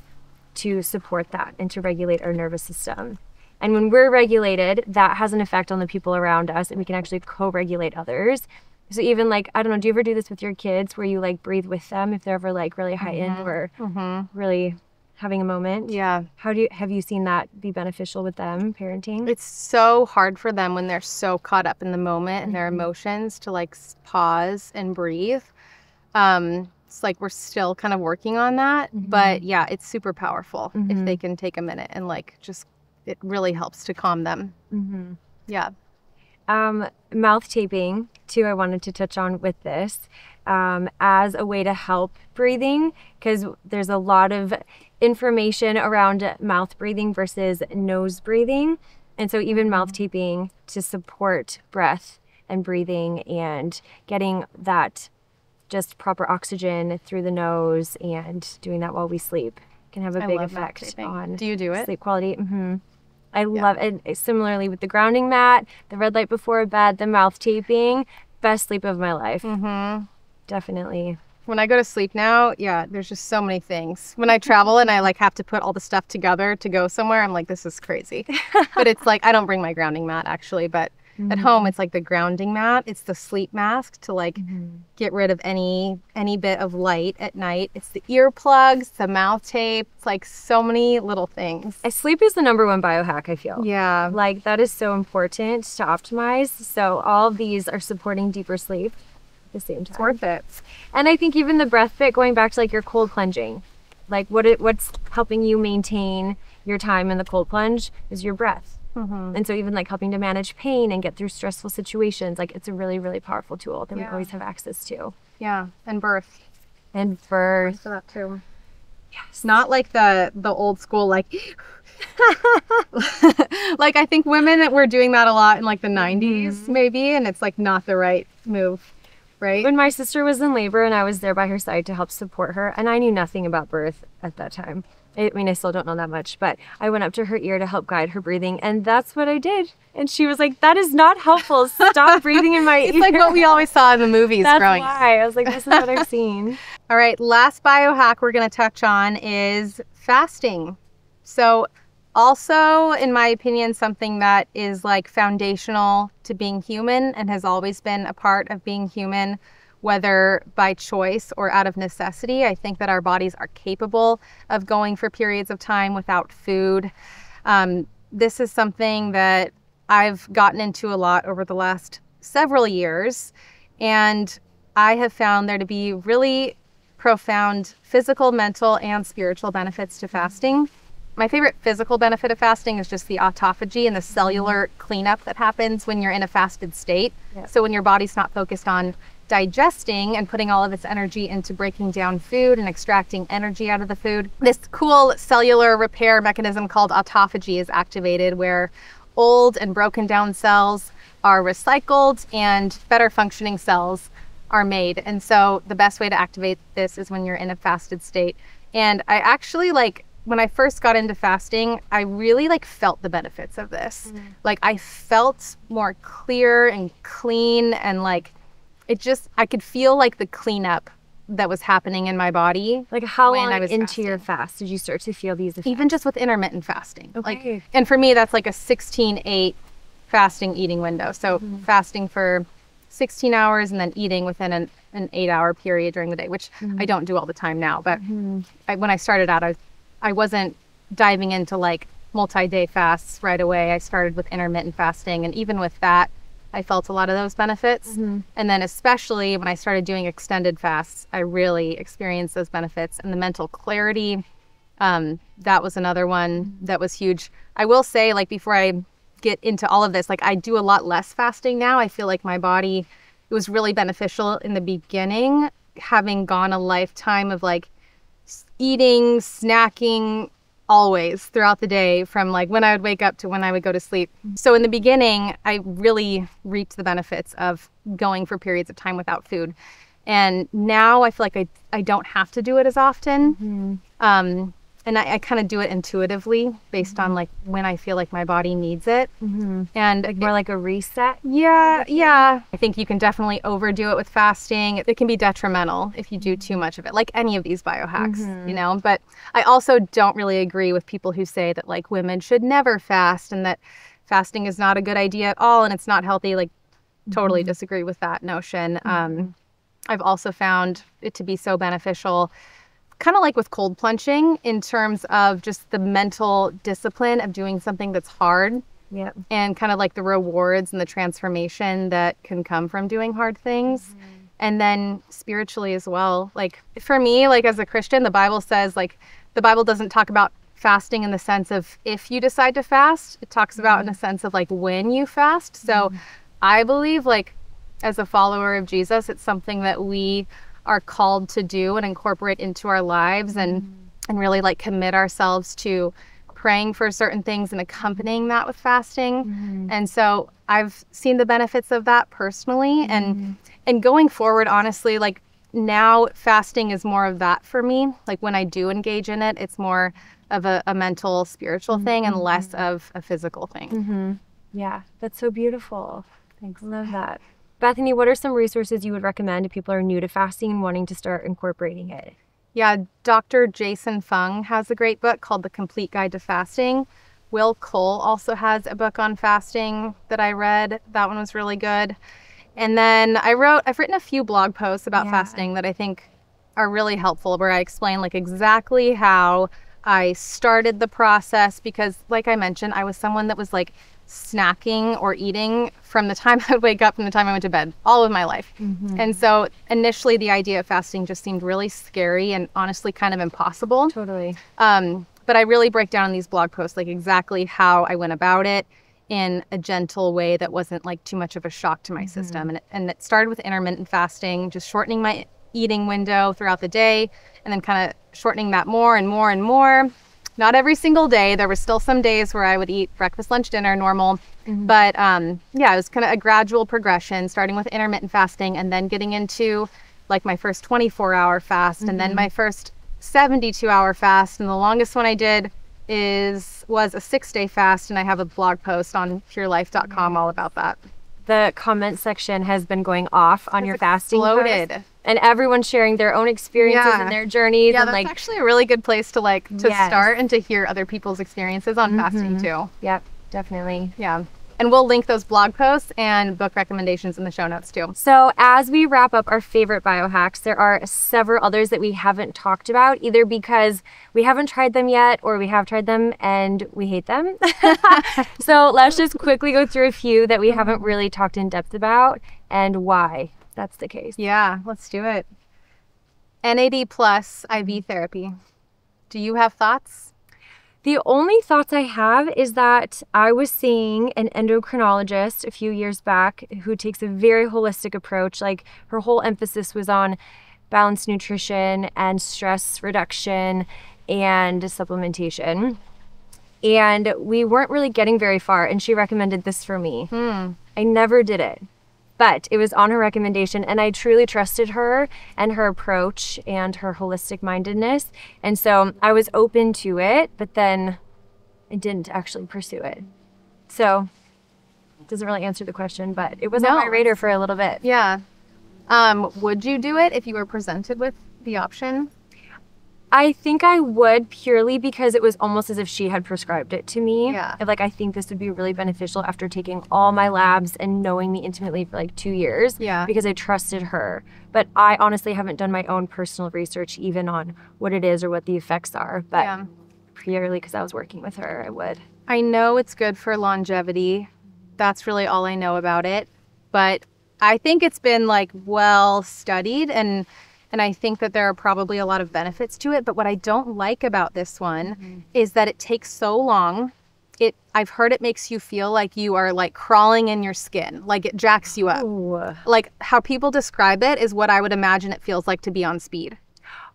to support that and to regulate our nervous system. And when we're regulated, that has an effect on the people around us, and we can actually co-regulate others. So even like, I don't know, do you ever do this with your kids where you like breathe with them if they're ever like really heightened or really having a moment. Yeah. Have you seen that be beneficial with them parenting? It's so hard for them when they're so caught up in the moment and their emotions to like pause and breathe. It's like we're still kind of working on that, but yeah, it's super powerful if they can take a minute and like just, it really helps to calm them. Yeah. Mouth taping too, I wanted to touch on with this as a way to help breathing, because there's a lot of information around mouth breathing versus nose breathing. And so even mouth taping to support breath and breathing and getting that just proper oxygen through the nose and doing that while we sleep can have a big effect on Do you do it? sleep quality. I love it. Similarly with the grounding mat, the red light before bed, the mouth taping, best sleep of my life. Definitely. When I go to sleep now, yeah, there's just so many things. When I travel and I like have to put all the stuff together to go somewhere, I'm like, this is crazy. But it's like, I don't bring my grounding mat actually, but at home it's like the grounding mat. It's the sleep mask to like get rid of any bit of light at night. It's the earplugs, the mouth tape. It's like so many little things. Sleep is the number one biohack, I feel. Yeah. Like that is so important to optimize. So all of these are supporting deeper sleep at the same time. It's worth it. And I think even the breath bit, going back to like your cold plunging, like what's helping you maintain your time in the cold plunge is your breath. And so even like helping to manage pain and get through stressful situations, like it's a really, really powerful tool that we always have access to. Yeah, and birth. And birth. For that too. Yes. Not like the old school like like I think women were doing that a lot in like the 90s maybe, and it's like not the right move, right? When my sister was in labor and I was there by her side to help support her, and I knew nothing about birth at that time. I mean, I still don't know that much, but I went up to her ear to help guide her breathing, and that's what I did. And she was like, that is not helpful. Stop breathing in my ear. It's like what we always saw in the movies growing up. That's why. I was like, this is what I've seen. All right, last biohack we're going to touch on is fasting. So also, in my opinion, something that is like foundational to being human and has always been a part of being human, whether by choice or out of necessity. I think that our bodies are capable of going for periods of time without food. This is something that I've gotten into a lot over the last several years, and I have found there to be really profound physical, mental, and spiritual benefits to fasting. My favorite physical benefit of fasting is just the autophagy and the cellular cleanup that happens when you're in a fasted state. So when your body's not focused on digesting and putting all of its energy into breaking down food and extracting energy out of the food, this cool cellular repair mechanism called autophagy is activated, where old and broken down cells are recycled and better functioning cells are made. And so the best way to activate this is when you're in a fasted state. And I actually, like, when I first got into fasting, I really like felt the benefits of this. Like I felt more clear and clean, and like it just, I could feel like the cleanup that was happening in my body. Like how long into fasting. your fast did you start to feel these effects? Even just with intermittent fasting. Okay. Like, and for me, that's like a 16-8 fasting eating window. So fasting for 16 hours and then eating within an 8-hour period during the day, which I don't do all the time now. But when I started out, I wasn't diving into like multi-day fasts right away. I started with intermittent fasting, and even with that, I felt a lot of those benefits. And then especially when I started doing extended fasts, I really experienced those benefits. And the mental clarity, that was another one that was huge. I will say, like, before I get into all of this, like, I do a lot less fasting now. I feel like my body, it was really beneficial in the beginning, having gone a lifetime of like eating, snacking, always throughout the day, from like when I would wake up to when I would go to sleep. So in the beginning, I really reaped the benefits of going for periods of time without food. And now I feel like I don't have to do it as often. And I kind of do it intuitively based on like when I feel like my body needs it. And like more like a reset? Yeah. I think you can definitely overdo it with fasting. It can be detrimental if you do too much of it, like any of these biohacks, you know. But I also don't really agree with people who say that like women should never fast and that fasting is not a good idea at all and it's not healthy. Like totally disagree with that notion. I've also found it to be so beneficial kind of like with cold plunging in terms of just the mental discipline of doing something that's hard. Yeah. And kind of like the rewards and the transformation that can come from doing hard things. And then spiritually as well. Like for me, like as a Christian, the Bible says, like, the Bible doesn't talk about fasting in the sense of if you decide to fast. It talks about in the sense of like when you fast. So I believe, like, as a follower of Jesus, it's something that we are called to do and incorporate into our lives and really like commit ourselves to praying for certain things and accompanying that with fasting. And so I've seen the benefits of that personally. And going forward, honestly, like now fasting is more of that for me. Like when I do engage in it, it's more of a mental, spiritual thing and less of a physical thing. Yeah, that's so beautiful. Thanks. Love that. Bethany, what are some resources you would recommend if people are new to fasting and wanting to start incorporating it? Yeah, Dr. Jason Fung has a great book called The Complete Guide to Fasting. Will Cole also has a book on fasting that I read. That one was really good. And then I've written a few blog posts about fasting that I think are really helpful, where I explain like exactly how I started the process, because like I mentioned, I was someone that was like snacking or eating from the time I would wake up from the time I went to bed all of my life. And so initially the idea of fasting just seemed really scary and honestly kind of impossible. Totally. But I really break down in these blog posts like exactly how I went about it in a gentle way that wasn't like too much of a shock to my system. And it started with intermittent fasting, just shortening my eating window throughout the day and then kind of shortening that more and more and more. Not every single day. There were still some days where I would eat breakfast, lunch, dinner, normal. But yeah, it was kind of a gradual progression, starting with intermittent fasting and then getting into like my first 24-hour fast and then my first 72-hour fast. And the longest one I did was a 6-day fast. And I have a blog post on purelife.com all about that. The comment section has been going off on your fasting exploded. post, and everyone's sharing their own experiences and their journeys. Yeah, and that's like actually a really good place to start and to hear other people's experiences on fasting too. Yep, definitely. Yeah. And we'll link those blog posts and book recommendations in the show notes too. So as we wrap up our favorite biohacks, there are several others that we haven't talked about, either because we haven't tried them yet or we have tried them and we hate them. So let's just quickly go through a few that we haven't really talked in depth about and why that's the case. Yeah, let's do it. NAD plus IV therapy. Do you have thoughts? The only thoughts I have is that I was seeing an endocrinologist a few years back who takes a very holistic approach. Like her whole emphasis was on balanced nutrition and stress reduction and supplementation. And we weren't really getting very far, and she recommended this for me. I never did it, but it was on her recommendation, and I truly trusted her and her approach and her holistic mindedness. And so I was open to it, but then I didn't actually pursue it. So it doesn't really answer the question, but it was on my radar for a little bit. Yeah. Would you do it if you were presented with the option? I think I would, purely because it was almost as if she had prescribed it to me. Yeah. Like, I think this would be really beneficial after taking all my labs and knowing me intimately for like 2 years. Yeah. Because I trusted her. But I honestly haven't done my own personal research even on what it is or what the effects are. But purely because I was working with her, I would. I know it's good for longevity. That's really all I know about it. But I think it's been like well studied, and I think that there are probably a lot of benefits to it. But what I don't like about this one is that it takes so long. I've heard it makes you feel like you are like crawling in your skin, like it jacks you up. Ooh. Like how people describe it is what I would imagine it feels like to be on speed.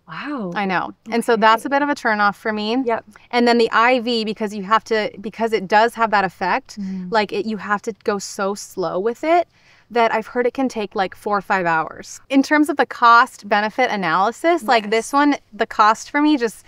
Wow. I know. And so that's a bit of a turnoff for me. Yep. And then the IV, because it does have that effect, you have to go so slow with it that I've heard it can take like 4 or 5 hours. In terms of the cost benefit analysis, like this one, the cost for me just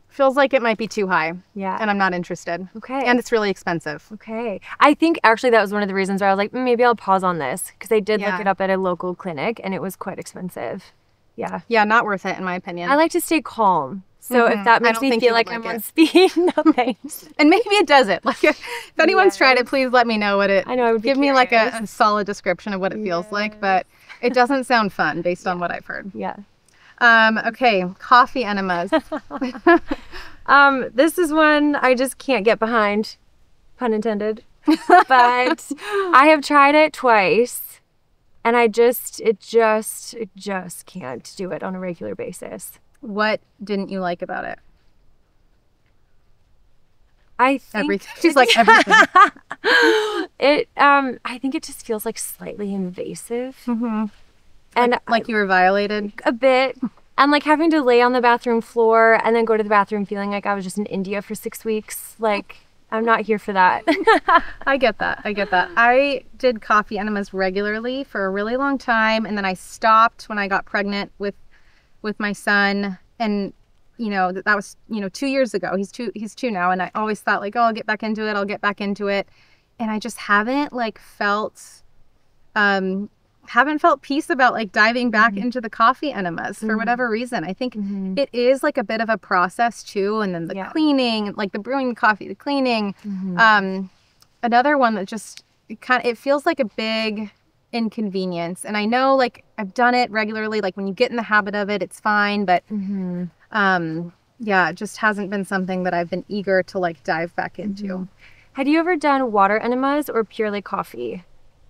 feels like it might be too high. Yeah. And I'm not interested. Okay. And it's really expensive. Okay. I think actually that was one of the reasons where I was like, maybe I'll pause on this, because I did look it up at a local clinic and it was quite expensive. Yeah. Yeah, not worth it in my opinion. I like to stay calm. So if that makes me feel like I'm on speed, no thanks. And maybe it doesn't. Like if anyone's tried it, please let me know what it. I know. I would give me like a solid description of what it feels like, but it doesn't sound fun based on what I've heard. Yeah. Okay, coffee enemas. This is one I just can't get behind, pun intended. But I have tried it twice, and it just can't do it on a regular basis. What didn't you like about it? I think Everything. She's like everything. I think it just feels like slightly invasive. Mm-hmm. And Like you were violated. a bit. And like having to lay on the bathroom floor and then go to the bathroom feeling like I was just in India for 6 weeks. Like, I'm not here for that. I get that. I did coffee enemas regularly for a really long time, and then I stopped when I got pregnant with my son. And that was 2 years ago. He's two now, and I always thought like, oh, I'll get back into it, and I just haven't felt peace about like diving back into the coffee enemas for whatever reason. I think it is like a bit of a process too, and then the cleaning, like the brewing the coffee, the cleaning. Another one that just it feels like a big inconvenience, and I know like I've done it regularly, like when you get in the habit of it, it's fine, but it just hasn't been something that I've been eager to like dive back into. Had you ever done water enemas or purely coffee?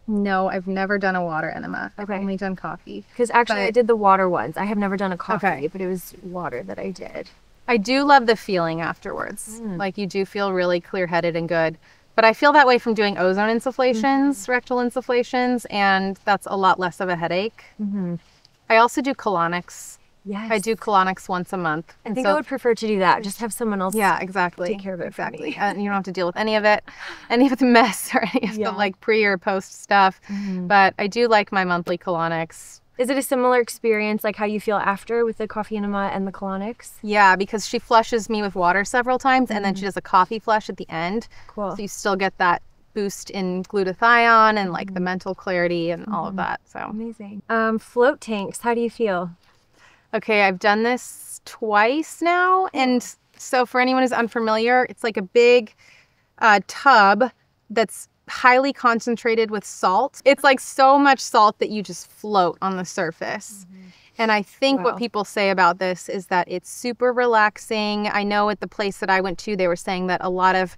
No, I've never done a water enema. I've Okay. only done coffee. Because actually I did the water ones. I have never done a coffee, Okay. but it was water that I did. I do love the feeling afterwards. Like you do feel really clear-headed and good. But I feel that way from doing ozone insufflations, rectal insufflations, and that's a lot less of a headache. I also do colonics. Yes. I do colonics once a month. I think I would prefer to do that. Just have someone else. Yeah, exactly. Take care of it for Exactly. me. And you don't have to deal with any of it, any of the mess or any of the like pre or post stuff. But I do like my monthly colonics. Is it a similar experience like how you feel after with the coffee enema and the colonics? Yeah, because she flushes me with water several times, and then she does a coffee flush at the end. Cool. So you still get that boost in glutathione and like the mental clarity and all of that. So Amazing. Float tanks, how do you feel? okay, I've done this twice now, and so for anyone who's unfamiliar, it's like a big tub that's highly concentrated with salt. It's like so much salt that you just float on the surface. And I think what people say about this is that it's super relaxing. I know at the place that I went to, they were saying that a lot of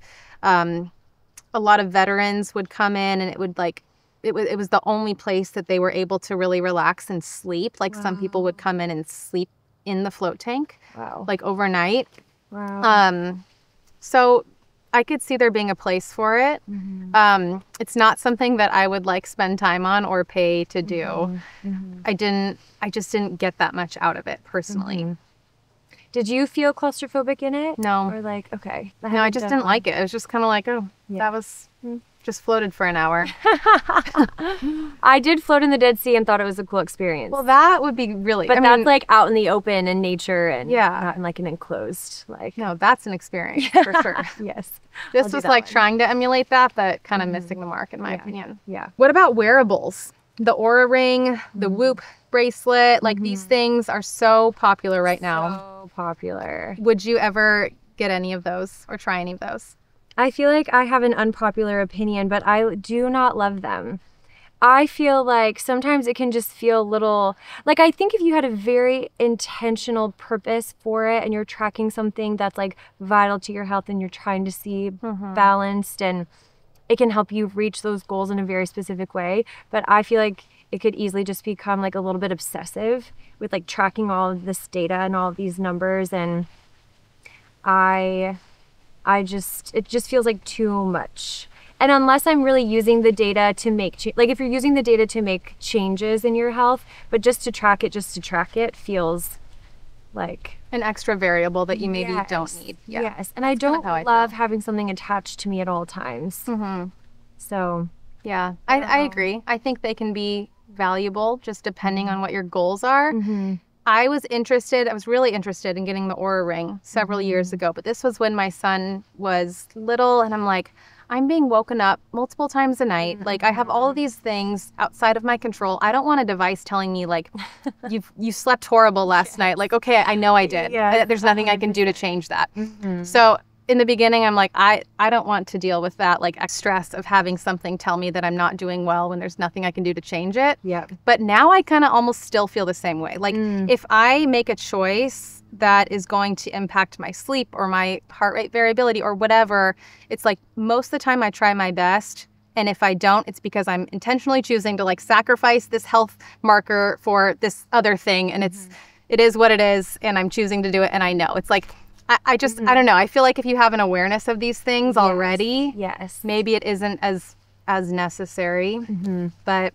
veterans would come in, and it would like, it was the only place that they were able to really relax and sleep. Like some people would come in and sleep in the float tank, like overnight. So I could see there being a place for it. It's not something that I would like spend time on or pay to do. I just didn't get that much out of it personally. Did you feel claustrophobic in it? No. Or like, okay. No, I just didn't like it. It was just kind of like, oh, that was just floated for an hour. I did float in the Dead Sea and thought it was a cool experience. Well, that would be really, but that's like out in the open in nature and Yeah. not in like an enclosed, like. no, that's an experience for sure. Yes. This I'll do was that like one. trying to emulate that, but kind of missing the mark in my opinion. Yeah. What about wearables? The Oura Ring, the Whoop bracelet, like these things are so popular right now. So popular. Would you ever get any of those or try any of those? I feel like I have an unpopular opinion, but I do not love them. I feel like sometimes it can just feel a little, like I think if you had a very intentional purpose for it and you're tracking something that's like vital to your health and you're trying to see balanced, and it can help you reach those goals in a very specific way. But I feel like it could easily just become like a little bit obsessive with like tracking all of this data and all of these numbers, and it just feels like too much. And unless I'm really using the data to make, like if you're using the data to make changes in your health, but just to track it feels like An extra variable that you maybe Yes. don't need. Yeah. Yes. And I don't how I love having something attached to me at all times. So Yeah, I agree. I think they can be valuable just depending on what your goals are. I was really interested in getting the Oura Ring several years ago, but this was when my son was little, and I'm like, I'm being woken up multiple times a night. Like I have all of these things outside of my control. I don't want a device telling me like, you slept horrible last night. Like, okay, I know I did. Yeah. There's nothing I can do to change that. So in the beginning, I'm like, I don't want to deal with that like stress of having something tell me that I'm not doing well when there's nothing I can do to change it. Yeah. But now I kind of almost still feel the same way. Like if I make a choice that is going to impact my sleep or my heart rate variability or whatever, it's like most of the time I try my best. And if I don't, it's because I'm intentionally choosing to like sacrifice this health marker for this other thing. And it is what it is. And I'm choosing to do it. And I know it's like, I just, I don't know. I feel like if you have an awareness of these things already, maybe it isn't as necessary, but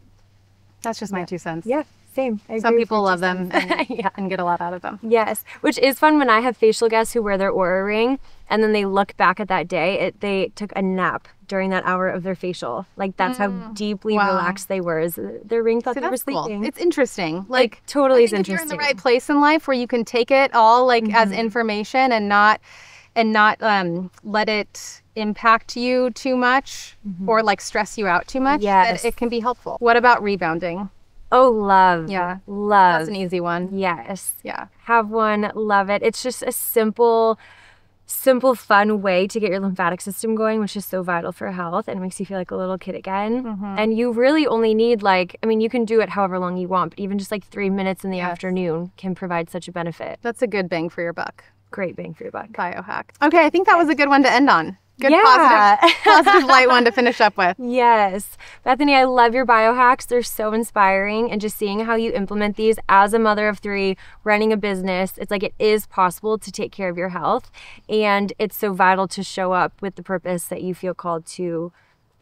that's just my 2 cents. Yeah, same. Some people love them and get a lot out of them. Yes, which is fun when I have facial guests who wear their Oura ring and then they look back at that day, they took a nap during that hour of their facial. Like that's how deeply relaxed they were. Is their ring thought they were sleeping. Cool. It's interesting. Like totally is interesting. interesting. If you're in the right place in life where you can take it all like as information and not let it impact you too much or like stress you out too much, that it can be helpful. What about rebounding? Oh, love. Yeah. Love. That's an easy one. Yes. Yeah. Have one. Love it. It's just a simple, fun way to get your lymphatic system going, which is so vital for health and makes you feel like a little kid again. And you really only need you can do it however long you want, but even just like 3 minutes in the afternoon can provide such a benefit. That's a good bang for your buck. Great bang for your buck. Biohack. Okay, I think that was a good one to end on. Good Yeah. positive light one to finish up with. Yes. Bethany, I love your biohacks. They're so inspiring. And just seeing how you implement these as a mother of 3, running a business, it's like it is possible to take care of your health. And it's so vital to show up with the purpose that you feel called to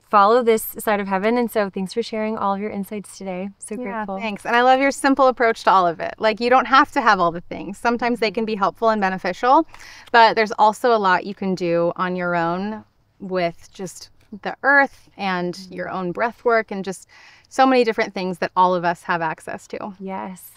follow this side of heaven. And so thanks for sharing all of your insights today. So grateful. Thanks. And I love your simple approach to all of it. Like you don't have to have all the things. Sometimes they can be helpful and beneficial, but there's also a lot you can do on your own with just the earth and your own breath work and just so many different things that all of us have access to. Yes.